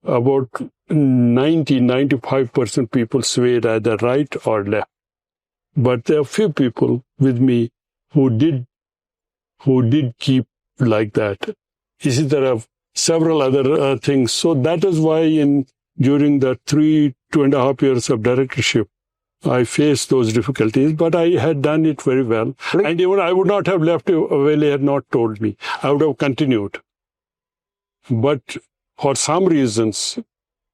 About 90-95% people swayed either right or left. But there are few people with me who did keep like that. There are several other things. So that is why during the 2.5 years of directorship, I faced those difficulties, but I had done it very well. And even I would not have left if Wali had not told me. I would have continued. But for some reasons,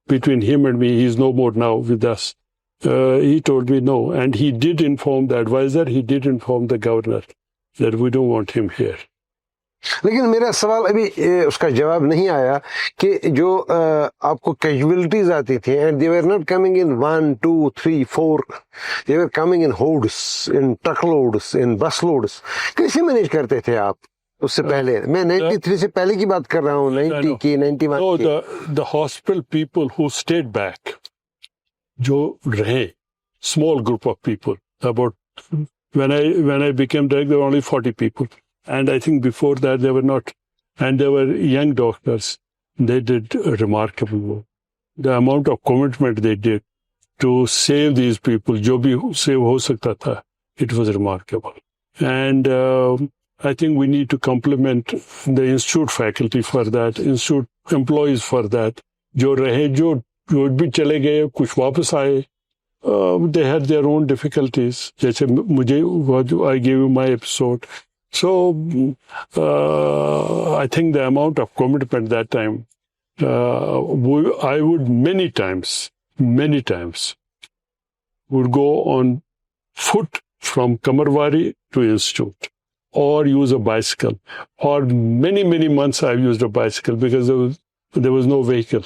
between him and me, he's no more now with us. He told me no. And he did inform the advisor, he did inform the governor that we don't want him here. लेकिन मेरा सवाल अभी उसका जवाब नहीं आया कि जो आपको कैजुअलिटीज आती थी and they were not coming in 1 2 3 4, they were coming in hordes, in truck loads, in bus loads, कैसे मैनेज करते थे आप उससे पहले? मैं 93 से पहले की बात कर रहा हूँ, 90 की, 91 No, की। the hospital people who stayed back, जो रहे, small group of people, about when I became director, there were only 40 people, and I think before that they were not, and they were young doctors. They did remarkable work. The amount of commitment they did to save these people, जो भी save हो सकता था, it was remarkable. And I think we need to compliment the institute faculty for that, institute employees for that. जो रहे, जो भी चले गए, कुछ वापस आए. They had their own difficulties. जैसे मुझे, I gave you my episode. So I think the amount of commitment that time, I would many times, would go on foot from Kamarwari to institute, or use a bicycle. Or many months I've used a bicycle because there was no vehicle.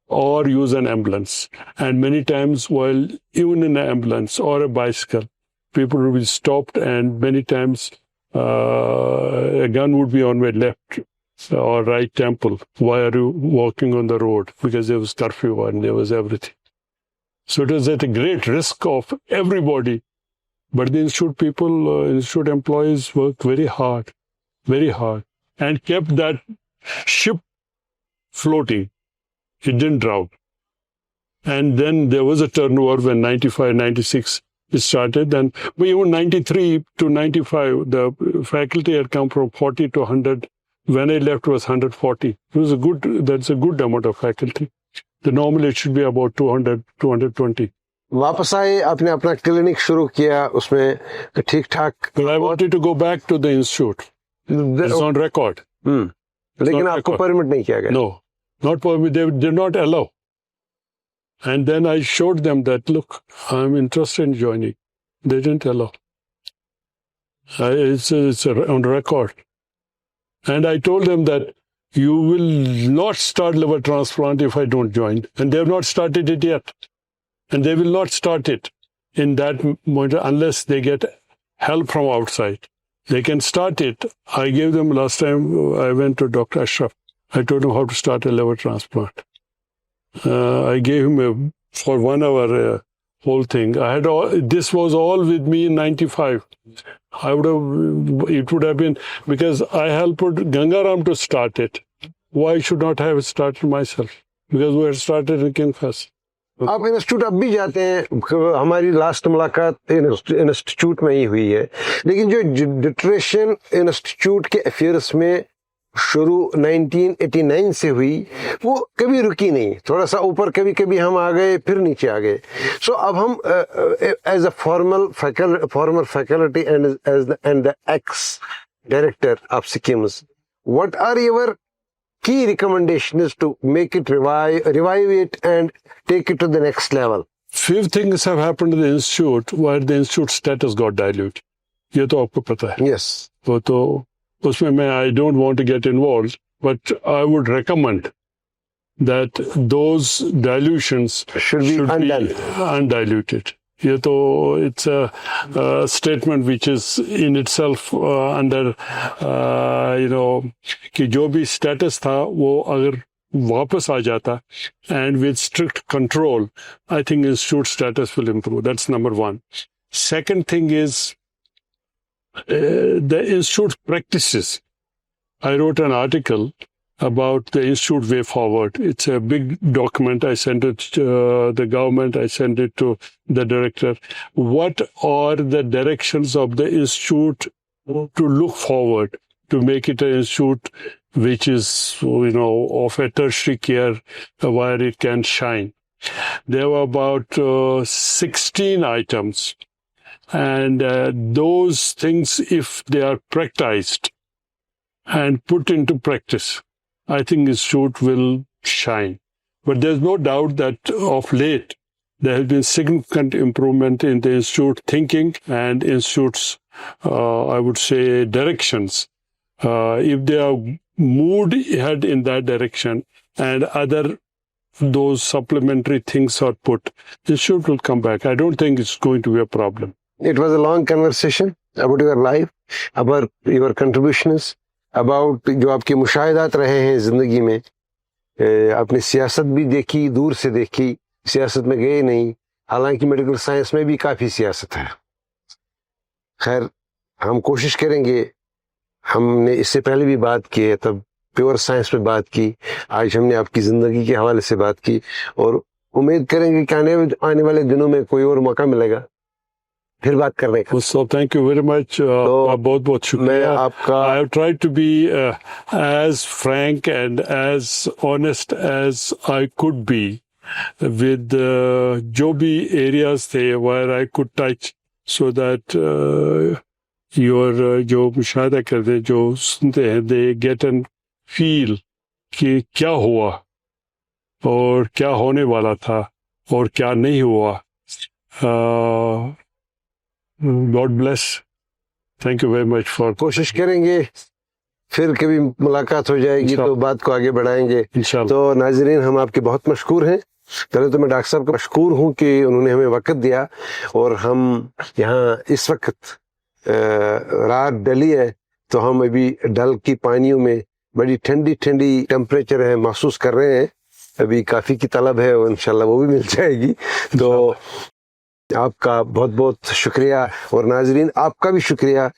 Or use an ambulance. And many times, while even in an ambulance or a bicycle, people would be stopped, and many times a gun would be on my left or right temple. Why are you walking on the road? Because there was curfew and there was everything. So it was at a great risk of everybody. But the institute people, institute employees worked very hard, and kept that ship floating. It didn't drown. And then there was a turnover when 95, 96 it started. And even 93 to 95, the faculty had come from 40 to 100. When I left, it was 140. That's a good amount of faculty. The normally it should be about 200, 220. वापस आए, आपने अपना clinic शुरू किया, उसमें ठीक ठाक. But I wanted to go back to the institute. It's on record. लेकिन आपको परमिट नहीं किया गया? No, not permit. They did not allow. And then I showed them that, look, I'm interested in joining. They didn't allow. It's on record. And I told them that you will not start liver transplant if I don't join. And they have not started it yet. And they will not start it in that moment unless they get help from outside. They can start it. I gave them last time I went to Dr. Ashraf. I told him how to start a liver transplant. I gave him for 1 hour whole thing. This was all with me in 95. It would have been, because I helped Gangaram to start it. Why should not have started myself? Because we had started in King Fahd. आप institute अब भी जाते हैं. हमारी last मुलाकात institute में ही हुई है, लेकिन जो डिट्रेशन इंस्टीट्यूट के अफेयर्स में शुरू 1989 से हुई, वो कभी रुकी नहीं. थोड़ा सा ऊपर कभी हम आ गए, फिर नीचे आ गए. सो अब हम as a former faculty and the ex director of SKIMS, what are your key recommendation is to make it revive it and take it to the next level? Few things have happened to the institute where the institute status got diluted. ये तो आपको पता है. Yes. वो तो उसमें मैं I don't want to get involved, but I would recommend that those dilutions should be undiluted. ये तो it's a statement which is in itself under कि जो भी status था वो अगर वापस आ जाता and with strict control, I think institute status will improve. That's number one. Second thing is the institute practices. I wrote an article about the institute way forward. It's a big document. I sent it to the government. I sent it to the director. What are the directions of the institute to look forward to make it an institute which is, of a tertiary care where it can shine? There were about 16 items. And those things, if they are practiced and put into practice, I think institute will shine. But there's no doubt that of late, there has been significant improvement in the institute thinking and institute's, I would say, directions if they are moved ahead in that direction and other those supplementary things are put, the shoot will come back. I don't think it's going to be a problem. It was a long conversation about your life, about your contributions, about जो आपके मुशाहिदात रहे हैं जिंदगी में. आपने सियासत भी देखी, दूर से देखी, सियासत में गए नहीं, हालांकि मेडिकल साइंस में भी काफी सियासत है. खैर, हम कोशिश करेंगे. हमने इससे पहले भी बात की है, तब प्योर साइंस पे बात की. आज हमने आपकी जिंदगी के हवाले से बात की और उम्मीद करेंगे कि आने वाले दिनों में कोई और मौका मिलेगा फिर बात करने का. So thank you very much. बहुत बहुत मैं शुक्रिया. आपका I have tried to be as frank and as honest as I could be with जो भी areas थे where I could touch, so that your जो मुशाहिदा करते, जो सुनते हैं, they get and feel कि क्या हुआ और क्या होने वाला था और क्या नहीं हुआ. God bless. Thank you very much for. कोशिश करेंगे फिर कभी मुलाकात हो जाएगी तो बात को आगे बढ़ाएंगे इंशाल्लाह. तो नाजरीन, हम आपके बहुत मशकूर हैं. पहले तो मैं डॉक्टर साहब का मशकूर हूं कि उन्होंने हमें वक्त दिया और हम यहाँ इस वक्त रात डली है तो हम अभी डल की पानियों में बड़ी ठंडी ठंडी टेम्परेचर है महसूस कर रहे हैं. अभी काफ़ी की तलब है और इंशाल्लाह वो भी मिल जाएगी. तो आपका बहुत बहुत शुक्रिया और नाजरीन आपका भी शुक्रिया.